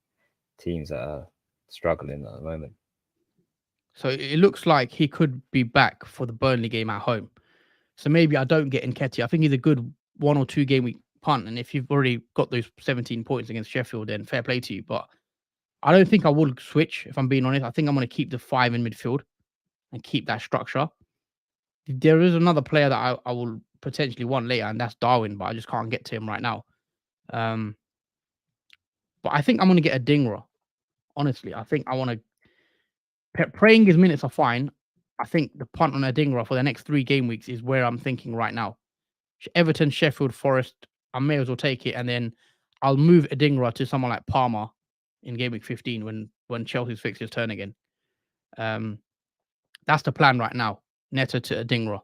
Speaker 2: teams that are struggling at the moment.
Speaker 1: So it looks like he could be back for the Burnley game at home. So maybe I don't get Nketiah. I think he's a good 1 or 2 game week punt. And if you've already got those 17 points against Sheffield, then fair play to you. But I don't think I will switch, if I'm being honest. I think I'm going to keep the 5 in midfield and keep that structure. There is another player that I will potentially want later, and that's Darwin, but I just can't get to him right now. But I think I'm going to get a Dingra. Honestly, I think I want to... Praying his minutes are fine. I think the punt on a Dingra for the next 3 game weeks is where I'm thinking right now. Everton, Sheffield, Forest, I may as well take it, and then I'll move a Dingra to someone like Palmer in game week 15 when Chelsea's fixtures turn again. That's the plan right now. Neto to a Dingra,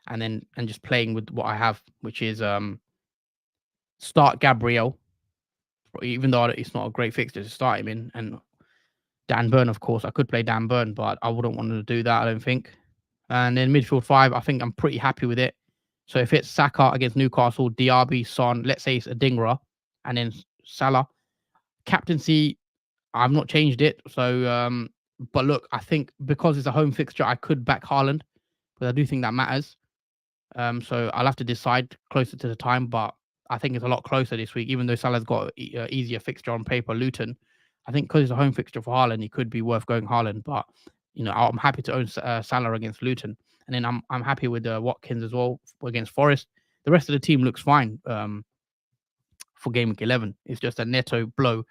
Speaker 1: and just playing with what I have, which is start Gabriel, even though it's not a great fixture to start him in, and Dan Burn, of course. I could play Dan Burn, but I wouldn't want to do that, I don't think. And then midfield 5, I think I'm pretty happy with it. So if it's Saka against Newcastle, Diaby, Son, let's say it's a Dingra, and then Salah. Captaincy, I've not changed it. So But look, I think because it's a home fixture, I could back Haaland, because I do think that matters. So I'll have to decide closer to the time, but I think it's a lot closer this week, even though Salah's got an easier fixture on paper, Luton. I think because it's a home fixture for Haaland, it could be worth going Haaland. But I'm happy to own Salah against Luton, and then I'm happy with Watkins as well against Forest. The rest of the team looks fine for game week 11. It's just a Neto blow.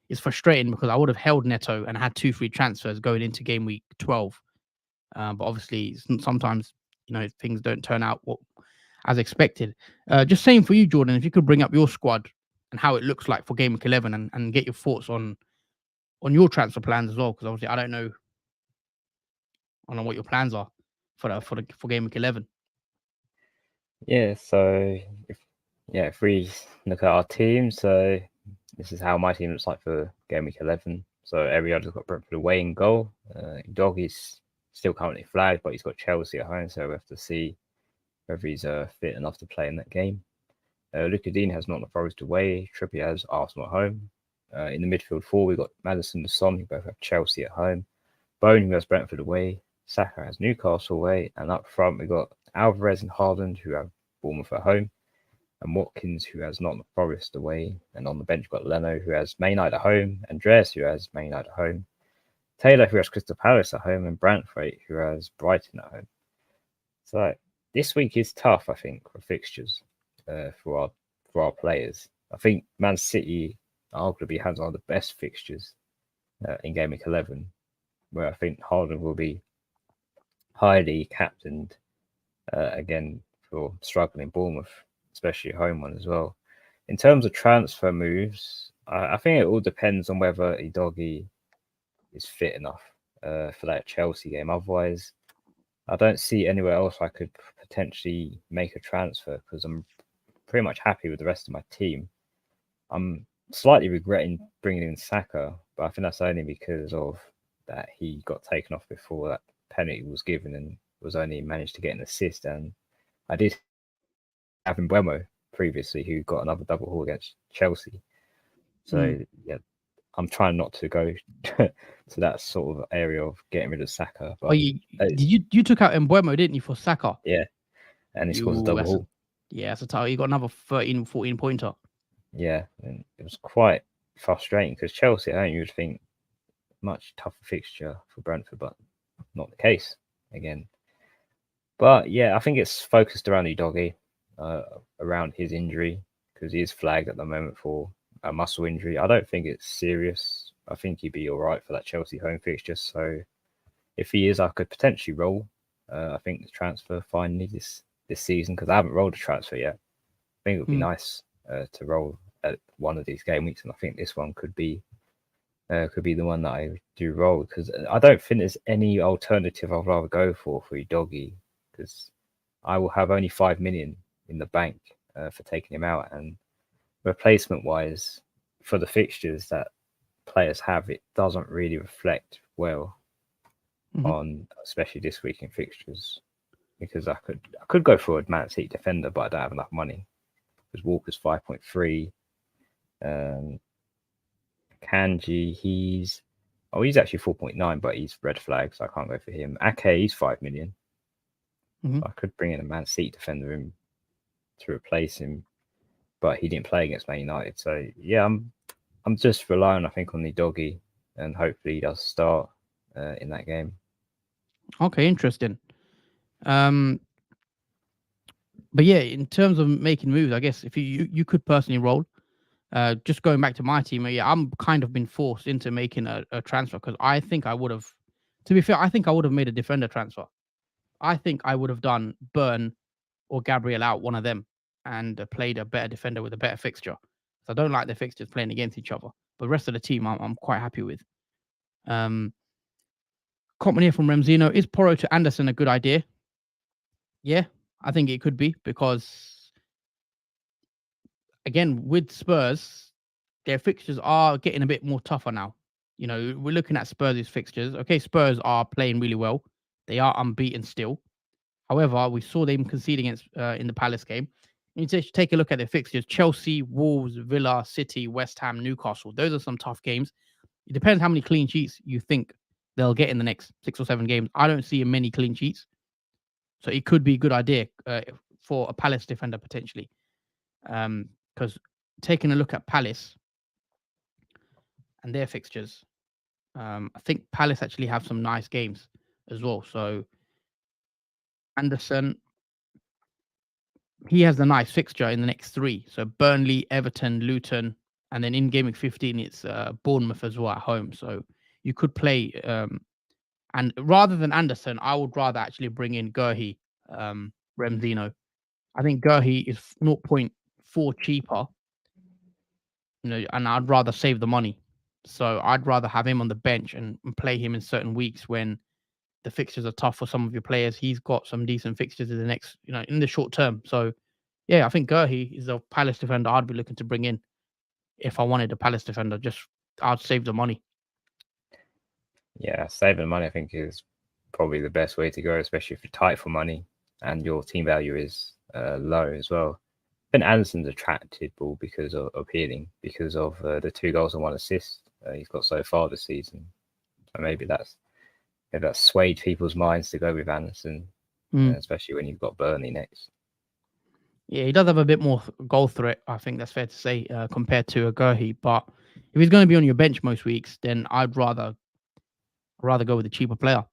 Speaker 1: It's frustrating because I would have held Neto and had 2 free transfers going into game week 12. But obviously, sometimes things don't turn out as expected. Just saying for you, Jordan, if you could bring up your squad and how it looks like for game week 11, and get your thoughts on your transfer plans as well, because obviously I don't know what your plans are for game week 11.
Speaker 2: Yeah, so if we look at our team, so this is how my team looks like for game week 11. So every other's got Brentford away in goal. Doggy's still currently flagged, but he's got Chelsea at home, so we have to see whether he's fit enough to play in that game. Luka Dean has Nottingham Forest away. Trippier has Arsenal at home. In the midfield 4, we've got Maddison and Son, who both have Chelsea at home. Bone, who has Brentford away. Saka has Newcastle away. And up front, we've got Alvarez and Haaland, who have Bournemouth at home. And Watkins, who has Nottingham Forest away. And on the bench, we've got Leno, who has Man United at home. Andreas, who has Man United at home. Taylor, who has Crystal Palace at home. And Brantford, who has Brighton at home. So this week is tough, I think, for fixtures for our players. I think Man City arguably has one of the best fixtures in game week 11, where I think Haaland will be highly captained again for struggling Bournemouth, especially a home one as well. In terms of transfer moves, I think it all depends on whether Udogie is fit enough for that Chelsea game. Otherwise, I don't see anywhere else I could potentially make a transfer, because I'm pretty much happy with the rest of my team. I'm slightly regretting bringing in Saka, but I think that's only because of that he got taken off before that penalty was given and was only managed to get an assist. And I did have Mbeumo previously, who got another double haul against Chelsea. So yeah, I'm trying not to go to that sort of area of getting rid of Saka. But
Speaker 1: you took out Mbeumo, didn't you, for Saka?
Speaker 2: Yeah, and he scores a double haul.
Speaker 1: That's a title. You got another 13, 14 pointer.
Speaker 2: Yeah, and it was quite frustrating because Chelsea at home, you would think much tougher fixture for Brentford, but not the case again. But yeah, I think it's focused around Udogie, around his injury, because he is flagged at the moment for a muscle injury. I don't think it's serious. I think he'd be all right for that Chelsea home fixture. So if he is, I could potentially roll. I think the transfer finally this season, because I haven't rolled a transfer yet. I think it would be nice to roll at one of these game weeks, and I think this one could be the one that I do roll, because I don't think there's any alternative I'd rather go for Udogie, because I will have only 5 million in the bank for taking him out, and replacement wise for the fixtures that players have, it doesn't really reflect well on, especially this week in fixtures, because I could go for a Man City defender, but I don't have enough money, because Walker's 5.3. Kanji, he's actually 4.9, but he's red flag, so I can't go for him. Ake, he's 5 million. So I could bring in a Man City defender in to replace him, but he didn't play against Man United. So yeah, I'm just relying, I think, on the Udogie, and hopefully he does start in that game.
Speaker 1: Okay, interesting. But yeah, in terms of making moves, I guess if you could personally roll. Just going back to my team, yeah, I'm kind of been forced into making a transfer, because I think I would have, to be fair, I think I would have made a defender transfer. I think I would have done Burn or Gabriel out, one of them, and played a better defender with a better fixture. So I don't like the fixtures playing against each other. But the rest of the team, I'm quite happy with. Comment here from Remzino: is Porro to Anderson a good idea? Yeah, I think it could be, because again, with Spurs, their fixtures are getting a bit more tougher now. We're looking at Spurs' fixtures. Okay, Spurs are playing really well. They are unbeaten still. However, we saw them concede against in the Palace game. You need to take a look at their fixtures: Chelsea, Wolves, Villa, City, West Ham, Newcastle. Those are some tough games. It depends how many clean sheets you think they'll get in the next 6 or 7 games. I don't see many clean sheets. So it could be a good idea for a Palace defender potentially. Because taking a look at Palace and their fixtures, I think Palace actually have some nice games as well. So Anderson, he has a nice fixture in the next 3. So Burnley, Everton, Luton, and then in Gameweek 15, it's Bournemouth as well at home. So you could play, and rather than Anderson, I would rather actually bring in Gurhey, Remzino. I think Gurhey is 0.4 cheaper, and I'd rather save the money. So I'd rather have him on the bench and play him in certain weeks when the fixtures are tough for some of your players. He's got some decent fixtures in the next, in the short term. So yeah, I think Gurhey is a Palace defender I'd be looking to bring in if I wanted a Palace defender. I'd save the money.
Speaker 2: Yeah, saving money I think is probably the best way to go, especially if you're tight for money and your team value is low as well. I think Anderson's attractable because of appealing because of the 2 goals and 1 assist he's got so far this season. So maybe that's swayed people's minds to go with Anderson, especially when you've got Burnley next.
Speaker 1: Yeah, he does have a bit more goal threat, I think that's fair to say, compared to a Gurhey. But if he's going to be on your bench most weeks, then I'd rather go with a cheaper player.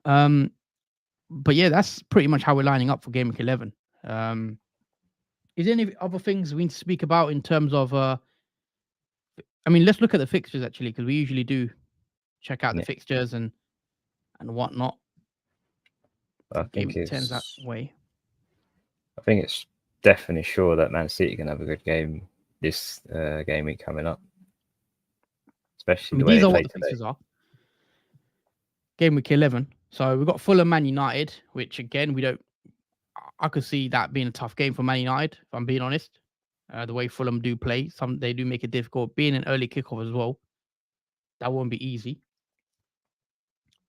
Speaker 1: But yeah, that's pretty much how we're lining up for Game Week 11. Is there any other things we need to speak about in terms of? Let's look at the fixtures actually, because we usually do check out the fixtures and whatnot.
Speaker 2: I think
Speaker 1: it turns that way.
Speaker 2: I think it's definitely sure that Man City can have a good game this game week coming up, especially the way
Speaker 1: these
Speaker 2: they
Speaker 1: are
Speaker 2: play
Speaker 1: what the fixtures are. Game Week 11. So we've got Fulham, Man United, which again we don't. I could see that being a tough game for Man United, if I'm being honest. The way Fulham do play, they do make it difficult. Being an early kickoff as well, that won't be easy.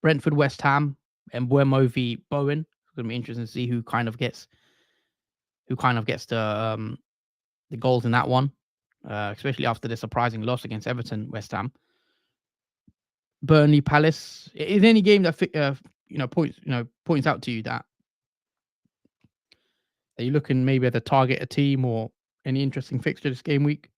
Speaker 1: Brentford, West Ham, and Mbeumo v Bowen. It's going to be interesting to see who kind of gets the goals in that one, especially after the surprising loss against Everton, West Ham. Burnley, Palace. Is there any game that points out to you that you're looking maybe at the target a team or any interesting fixture this game week?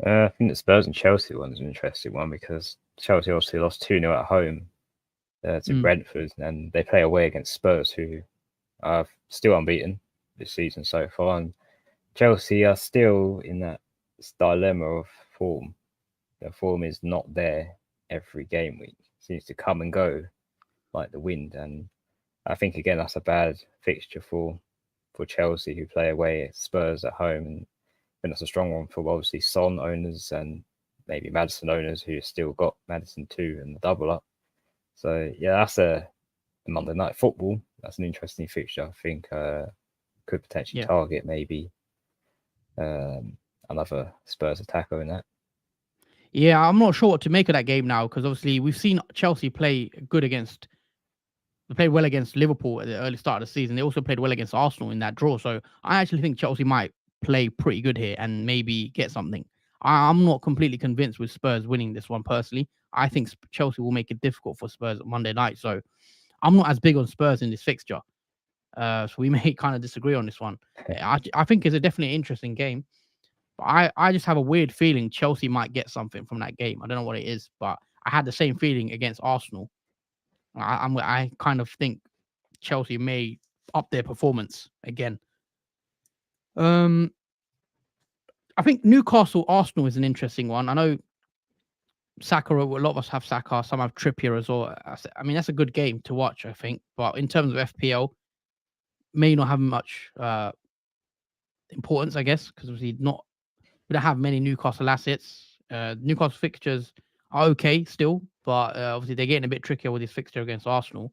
Speaker 2: I think the Spurs and Chelsea one's an interesting one because Chelsea obviously lost 2-0 at home to Brentford, and they play away against Spurs, who are still unbeaten this season so far. And Chelsea are still in that dilemma of form. Their form is not there every game week. It seems to come and go like the wind. And I think, again, that's a bad fixture for Chelsea, who play away at Spurs at home. And I think that's a strong one for obviously Son owners and maybe Maddison owners who still got Maddison 2 and the double up. So yeah, that's a Monday Night Football. That's an interesting fixture. I think could potentially target maybe another Spurs attacker in that.
Speaker 1: Yeah, I'm not sure what to make of that game now, because obviously we've seen Chelsea play good against. They played well against Liverpool at the early start of the season. They also played well against Arsenal in that draw. So I actually think Chelsea might play pretty good here and maybe get something. I'm not completely convinced with Spurs winning this one personally. I think Chelsea will make it difficult for Spurs on Monday night. So I'm not as big on Spurs in this fixture. So we may kind of disagree on this one. I think it's a definitely interesting game. But I just have a weird feeling Chelsea might get something from that game. I don't know what it is, but I had the same feeling against Arsenal. I kind of think Chelsea may up their performance again. I think Newcastle Arsenal is an interesting one. I know Saka, a lot of us have Saka, some have Trippier as well. I mean, that's a good game to watch, I think. But in terms of FPL, may not have much importance, I guess, because obviously we don't have many Newcastle assets. Newcastle fixtures are okay still, but obviously they're getting a bit trickier with this fixture against Arsenal.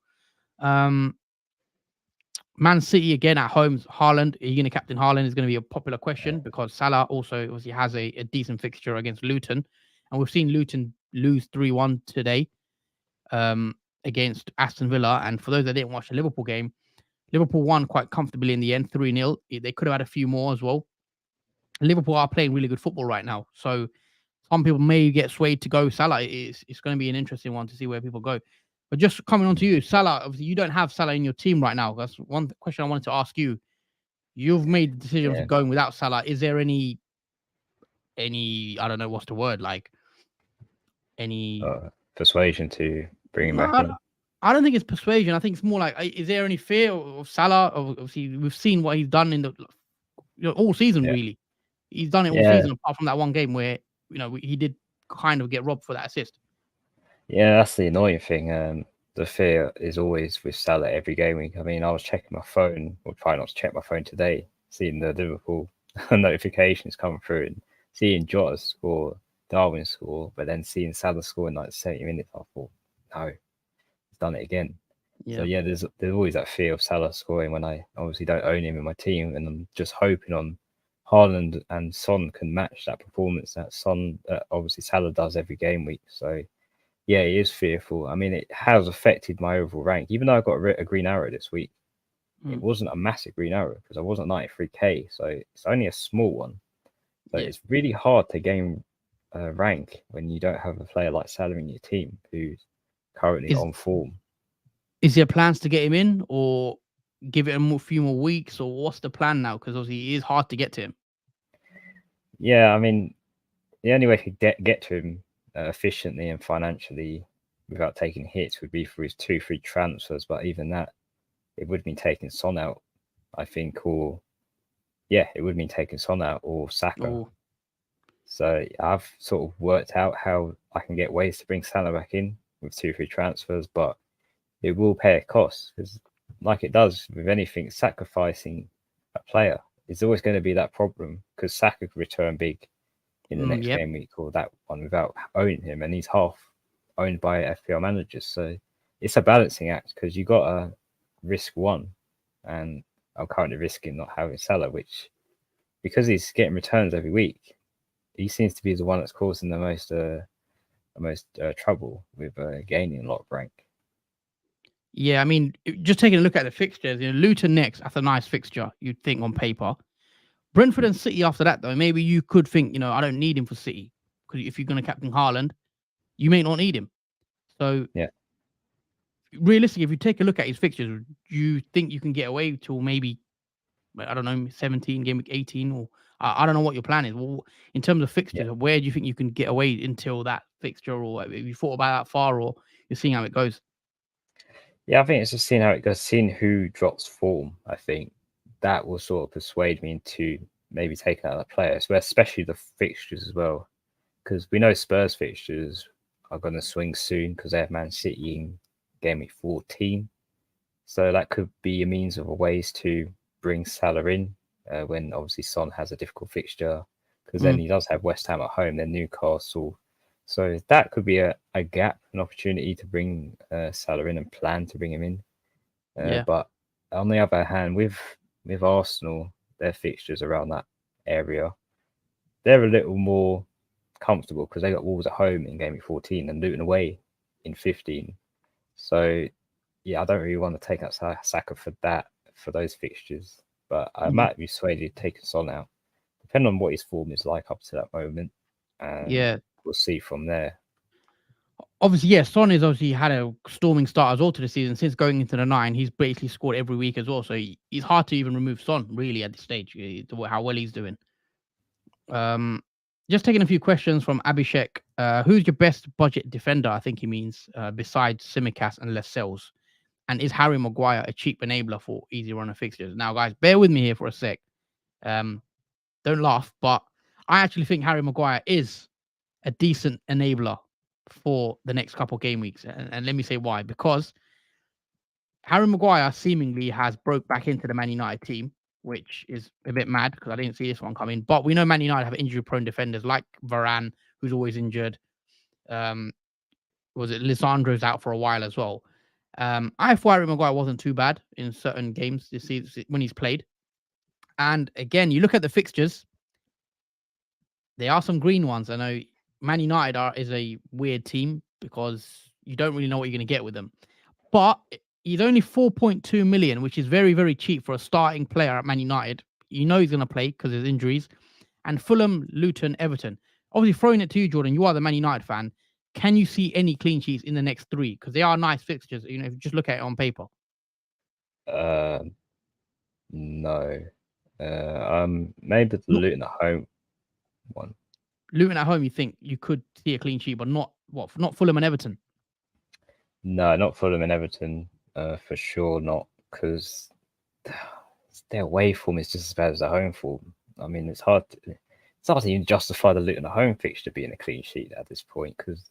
Speaker 1: Man City again at home. Haaland, are you going to captain Haaland is going to be a popular question because Salah also obviously has a decent fixture against Luton, and we've seen Luton lose 3-1 today against Aston Villa. And for those that didn't watch the Liverpool game, Liverpool won quite comfortably in the end, 3-0. They could have had a few more as well. Liverpool are playing really good football right now, so it's some people may get swayed to go Salah. It's going to be an interesting one to see where people go. But just coming on to you, Salah, obviously you don't have Salah in your team right now. That's one question I wanted to ask you. You've made the decision of going without Salah. Is there any I don't know what's the word, like any
Speaker 2: persuasion to bring him back in?
Speaker 1: I don't think it's persuasion. I think it's more like, is there any fear of Salah? Obviously, we've seen what he's done in the all season. Really, he's done it all season, apart from that one game where he did kind of get robbed for that assist.
Speaker 2: Yeah, that's the annoying thing. The fear is always with Salah every game week. I mean, I was checking my phone, or trying not to check my phone today, seeing the Liverpool notifications come through and seeing Jota score, Darwin score, but then seeing Salah score in like 70 minutes, I thought, no, he's done it again. Yeah. So yeah, there's always that fear of Salah scoring when I obviously don't own him in my team, and I'm just hoping on Haaland and Son can match that performance that obviously Salah does every game week. So yeah, he is fearful. I mean, it has affected my overall rank. Even though I got a green arrow this week, it wasn't a massive green arrow because I wasn't 93k, so it's only a small one. So it's really hard to gain rank when you don't have a player like Salah in your team who's currently on form.
Speaker 1: Is there plans to get him in, or give it a few more weeks, or what's the plan now? Because obviously it is hard to get to him.
Speaker 2: Yeah, I mean, the only way to get to him efficiently and financially without taking hits would be for his 2 free transfers, but even that, it would mean taking Son out, I think, it would mean taking Son out or Saka. So I've sort of worked out how I can get ways to bring Salah back in with 2 free transfers, but it will pay a cost, because like it does with anything, sacrificing a player is always going to be that problem, because Saka could return big in the next game week or that one without owning him, and he's half owned by FPL managers. So it's a balancing act, because you got to risk one, and I'm currently risking not having Salah, which, because he's getting returns every week, he seems to be the one that's causing the most trouble with gaining a lot of rank.
Speaker 1: Yeah, I mean, just taking a look at the fixtures, Luton next, that's a nice fixture, you'd think on paper. Brentford and City after that, though, maybe you could think, I don't need him for City, because if you're going to captain Haaland, you may not need him. So, realistically, if you take a look at his fixtures, you think you can get away till maybe, I don't know, 17, game week 18, or I don't know what your plan is. Well, in terms of fixtures, where do you think you can get away until that fixture, or have you thought about that far, or you're seeing how it goes?
Speaker 2: Yeah, I think it's just seeing how it goes, seeing who drops form. I think that will sort of persuade me into maybe taking out a player, especially the fixtures as well, because we know Spurs fixtures are going to swing soon because they have Man City in game week 14. So that could be a means of ways to bring Salah in when obviously Son has a difficult fixture, because then he does have West Ham at home, then Newcastle. So that could be a gap, an opportunity to bring Salah in and plan to bring him in. But on the other hand, with Arsenal, their fixtures around that area, they're a little more comfortable because they got Wolves at home in game week 14 and Luton away in 15. So yeah, I don't really want to take out Saka for those fixtures, but I might be persuaded taking Son out, depending on what his form is like up to that moment. And we'll see from there.
Speaker 1: Obviously, Son has obviously had a storming start as well to the season. Since going into the 9, he's basically scored every week as well. So he's hard to even remove Son, really, at this stage, how well he's doing. Just taking a few questions from Abhishek. Who's your best budget defender, I think he means, besides Tsimikas and Lascelles? And is Harry Maguire a cheap enabler for easy runner fixtures? Now, guys, bear with me here for a sec. Don't laugh, but I actually think Harry Maguire is a decent enabler for the next couple game weeks. And let me say why. Because Harry Maguire seemingly has broke back into the Man United team, which is a bit mad because I didn't see this one coming. But we know Man United have injury-prone defenders like Varane, who's always injured. Was it Lisandro's out for a while as well? I thought Harry Maguire wasn't too bad in certain games this season when he's played. And again, you look at the fixtures, there are some green ones. I know Man United is a weird team because you don't really know what you're going to get with them. But he's only 4.2 million, which is very, very cheap for a starting player at Man United. You know he's going to play because of his injuries. And Fulham, Luton, Everton. Obviously, throwing it to you, Jordan, you are the Man United fan. Can you see any clean sheets in the next 3? Because they are nice fixtures, if you just look at it on paper.
Speaker 2: No. Maybe the Luton at home one.
Speaker 1: Luton at home, you think you could see a clean sheet, but not Fulham and Everton?
Speaker 2: No, not Fulham and Everton. For sure not, because their away form is just as bad as their home form. I mean, it's hard to even justify the Luton at home fixture being a clean sheet at this point, because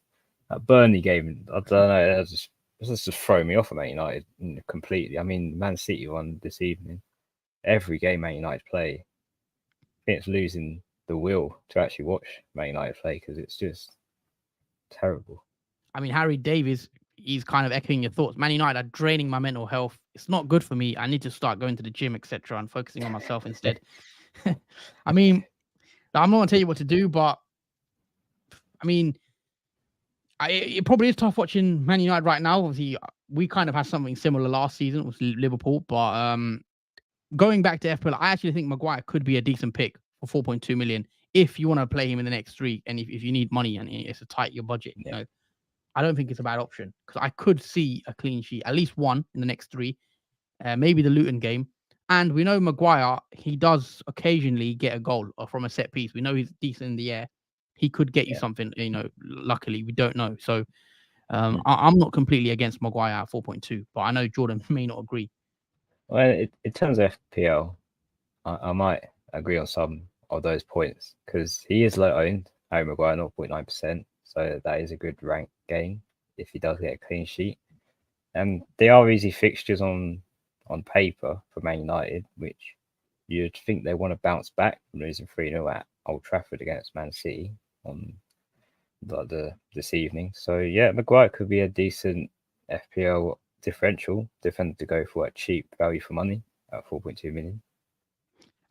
Speaker 2: that Burnley game, I don't know, that's just throw me off of Man United completely. I mean, Man City won this evening. Every game Man United play, I think it's losing the will to actually watch Man United play, because it's just terrible.
Speaker 1: I mean, Harry Davies, he's kind of echoing your thoughts. Man United are draining my mental health. It's not good for me. I need to start going to the gym, etc., and focusing on myself instead. I mean, I'm not going to tell you what to do, but I mean, it probably is tough watching Man United right now. Obviously, we kind of had something similar last season with Liverpool, but going back to FPL, I actually think Maguire could be a decent pick for 4.2 million if you want to play him in the next 3, and if you need money and it's a tight your budget.
Speaker 2: Yeah.
Speaker 1: I don't think it's a bad option, because I could see a clean sheet, at least one in the next 3, maybe the Luton game. And we know Maguire, he does occasionally get a goal or from a set piece. We know he's decent in the air. He could get you something, luckily, we don't know. So I'm not completely against Maguire at 4.2, but I know Jordan may not agree.
Speaker 2: Well, in terms of FPL, I might agree on some of those points, because he is low owned. Harry Maguire 0.9%, so that is a good rank gain if he does get a clean sheet. And they are easy fixtures on paper for Man United, which you'd think they want to bounce back from losing 3-0 at Old Trafford against Man City on this evening. So yeah, Maguire could be a decent FPL differential defender to go for a cheap value for money at 4.2 million.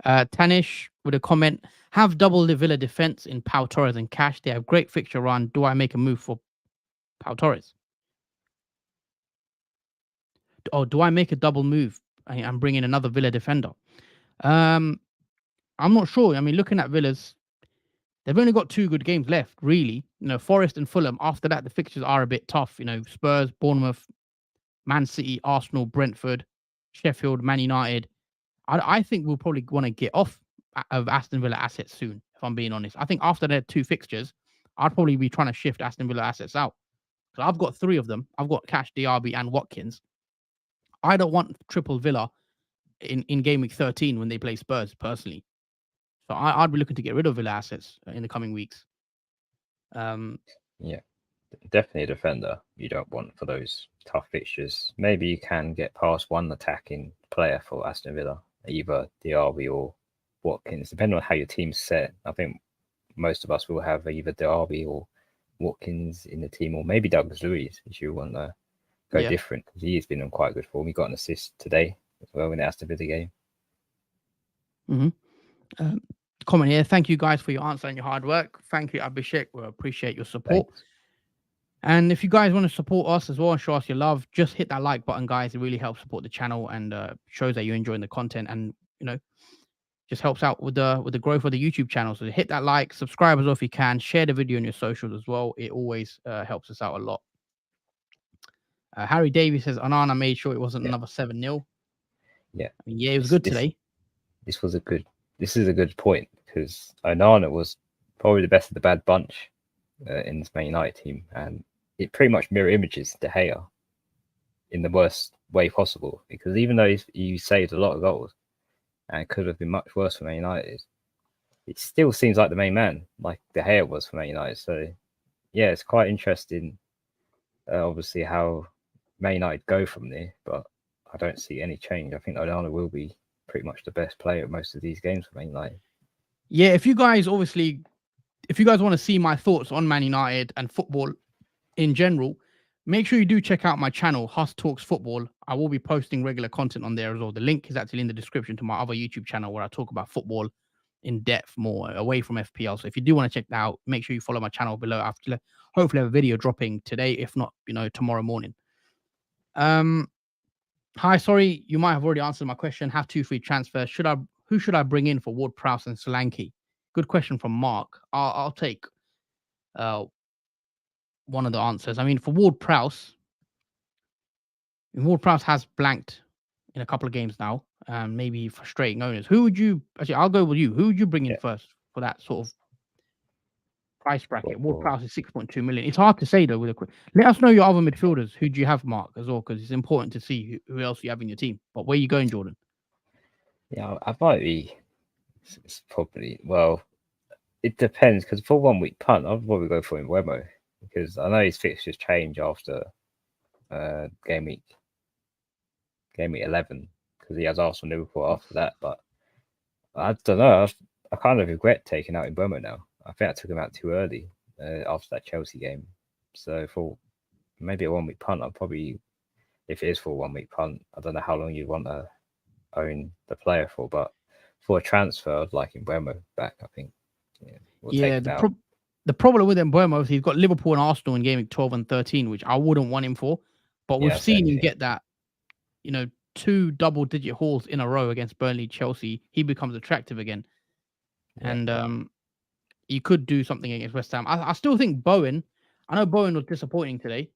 Speaker 1: Tanish with a comment: have double the Villa defense in Pau Torres and cash. They have great fixture run. Do I make a move for Pau Torres? Or do I make a double move and bring in another Villa defender? I'm not sure. I mean, looking at Villa's, they've only got 2 good games left, really. Forest and Fulham. After that, the fixtures are a bit tough. Spurs, Bournemouth, Man City, Arsenal, Brentford, Sheffield, Man United. I think we'll probably want to get off of Aston Villa assets soon, if I'm being honest. I think after their 2 fixtures, I'd probably be trying to shift Aston Villa assets out. So I've got 3 of them. I've got Cash, Diaby, and Watkins. I don't want triple Villa in game week 13 when they play Spurs, personally. So I'd be looking to get rid of Villa assets in the coming weeks.
Speaker 2: Yeah, definitely a defender you don't want for those tough fixtures. Maybe you can get past one attacking player for Aston Villa, either Diaby or Watkins, depending on how your team's set. I think most of us will have either Diaby or Watkins in the team, or maybe Douglas Luiz if you want to go different, because he has been on quite good form. He got an assist today as well in the Aston Villa game.
Speaker 1: Comment here: thank you guys for your answer and your hard work. Thank you, Abhishek. We appreciate your support.
Speaker 2: Thanks.
Speaker 1: And if you guys want to support us as well and show us your love, just hit that like button, guys. It really helps support the channel and shows that you're enjoying the content, and just helps out with the growth of the YouTube channel. So hit that like, subscribe as well if you can, share the video on your socials as well. It always helps us out a lot. Harry Davies says Onana made sure it wasn't another 7-0.
Speaker 2: Yeah,
Speaker 1: I mean, it was good today.
Speaker 2: This is a good point, because Onana was probably the best of the bad bunch in this Man United team, and it pretty much mirror images De Gea in the worst way possible, because even though he saved a lot of goals and could have been much worse for Man United, it still seems like the main man, like De Gea was for Man United. So yeah, it's quite interesting, obviously, how Man United go from there, but I don't see any change. I think Onana will be pretty much the best player at most of these games for Man United.
Speaker 1: Yeah, if you guys want to see my thoughts on Man United and football in general, make sure you do check out my channel, Huss Talks Football. I will be posting regular content on there as well. The link is actually in the description to my other YouTube channel, where I talk about football in depth, more away from FPL. So if you do want to check that out, make sure you follow my channel below. After hopefully have a video dropping today, if not, tomorrow morning. Hi, sorry, you might have already answered my question. Have 2 free transfers. Who should I bring in for Ward-Prowse and Solanke? Good question from Mark. I'll take one of the answers. I mean, for Ward-Prowse has blanked in a couple of games now, maybe frustrating owners. Who would you actually? I'll go with you. Who would you bring in first for that sort of price bracket? Ward-Prowse is 6.2 million. It's hard to say though. Let us know your other midfielders. Who do you have, Mark, as well? Because it's important to see who else you have in your team. But where are you going, Jordan?
Speaker 2: Yeah, I might be. It's probably it depends because for 1 week punt, I'd probably go for Mbeumo because I know his fixtures change after game week 11 because he has Arsenal Liverpool after that. But I don't know. I kind of regret taking out Mbeumo now. I think I took him out too early after that Chelsea game. So for maybe a 1 week punt, I'll probably, if it is for a 1 week punt, I don't know how long you want to own the player for, but for a transfer, I'd like Mbeumo back. I think.
Speaker 1: The problem with Mbeumo is he's got Liverpool and Arsenal in game week 12 and 13, which I wouldn't want him for. But we've seen him get that, 2 double-digit hauls in a row against Burnley, Chelsea. He becomes attractive again, and he could do something against West Ham. I still think Bowen. I know Bowen was disappointing today.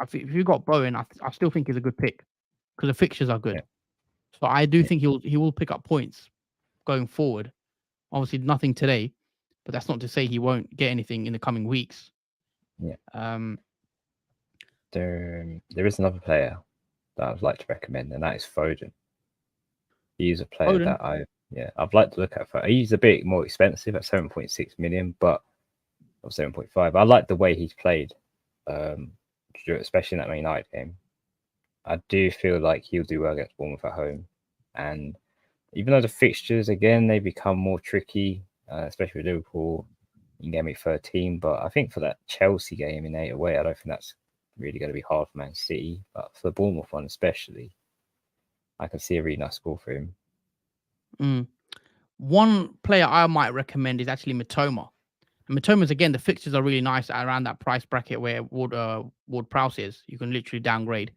Speaker 1: If you got Bowen, I still think he's a good pick because the fixtures are good. Yeah. So I do think he will pick up points going forward. Obviously, nothing today, but that's not to say he won't get anything in the coming weeks.
Speaker 2: Yeah. There is another player that I'd like to recommend, and that is Foden. He's a player that I'd like to look at. He's a bit more expensive at 7.6 million, or 7.5. I like the way he's played, especially in that Man United game. I do feel like he'll do well against Bournemouth at home, and even though the fixtures again they become more tricky, especially with Liverpool in game week 13. But I think for that Chelsea game in 8 away, I don't think that's really going to be hard for Man City. But for the Bournemouth one especially, I can see a really nice score for him.
Speaker 1: One player I might recommend is actually Mitoma. And Mitoma's, again, the fixtures are really nice around that price bracket where Ward-Prowse is. You can literally downgrade.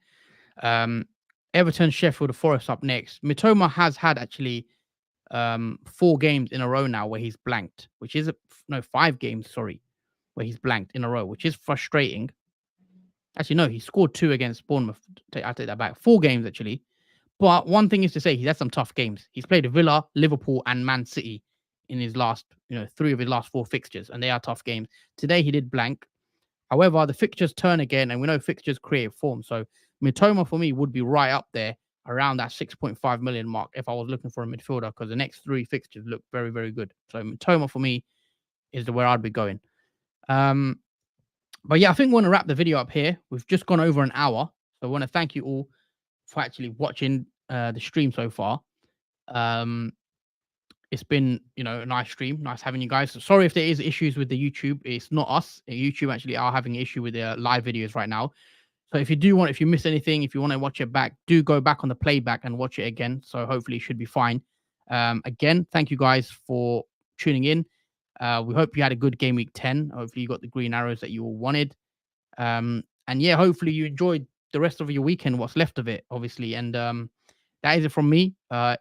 Speaker 1: Everton, Sheffield, Forest up next. Mitoma has had actually 4 games in a row now where he's blanked, which is 5 games, where he's blanked in a row, which is frustrating. Actually, no, he scored 2 against Bournemouth. I take that back. 4 games, actually. But one thing is to say, he's had some tough games. He's played Villa, Liverpool, and Man City in his last, 3 of his last 4 fixtures, and they are tough games. Today, he did blank. However, the fixtures turn again, and we know fixtures create form. So Mitoma, for me, would be right up there around that 6.5 million mark if I was looking for a midfielder, because the next 3 fixtures look very, very good. So Mitoma, for me, is where I'd be going. But yeah, I think we want to wrap the video up here. We've just gone over an hour. So I want to thank you all for actually watching the stream so far. It's been, a nice stream. Nice having you guys. Sorry if there is issues with the YouTube. It's not us. YouTube actually are having an issue with their live videos right now. So if you miss anything, if you want to watch it back, do go back on the playback and watch it again. So hopefully it should be fine. Again, thank you guys for tuning in. We hope you had a good game week 10. Hopefully you got the green arrows that you all wanted. And yeah, hopefully you enjoyed the rest of your weekend, what's left of it, obviously. And that is it from me.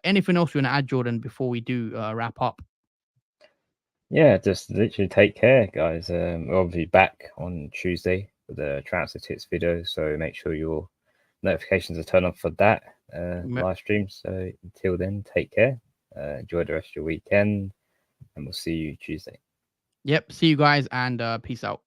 Speaker 1: Anything else you want to add, Jordan, before we do wrap up?
Speaker 2: Yeah, just literally take care, guys. We'll be back on Tuesday with the transfer tips video, so make sure your notifications are turned on for that live stream. So until then, take care. Enjoy the rest of your weekend, and we'll see you Tuesday.
Speaker 1: Yep, see you guys, and peace out.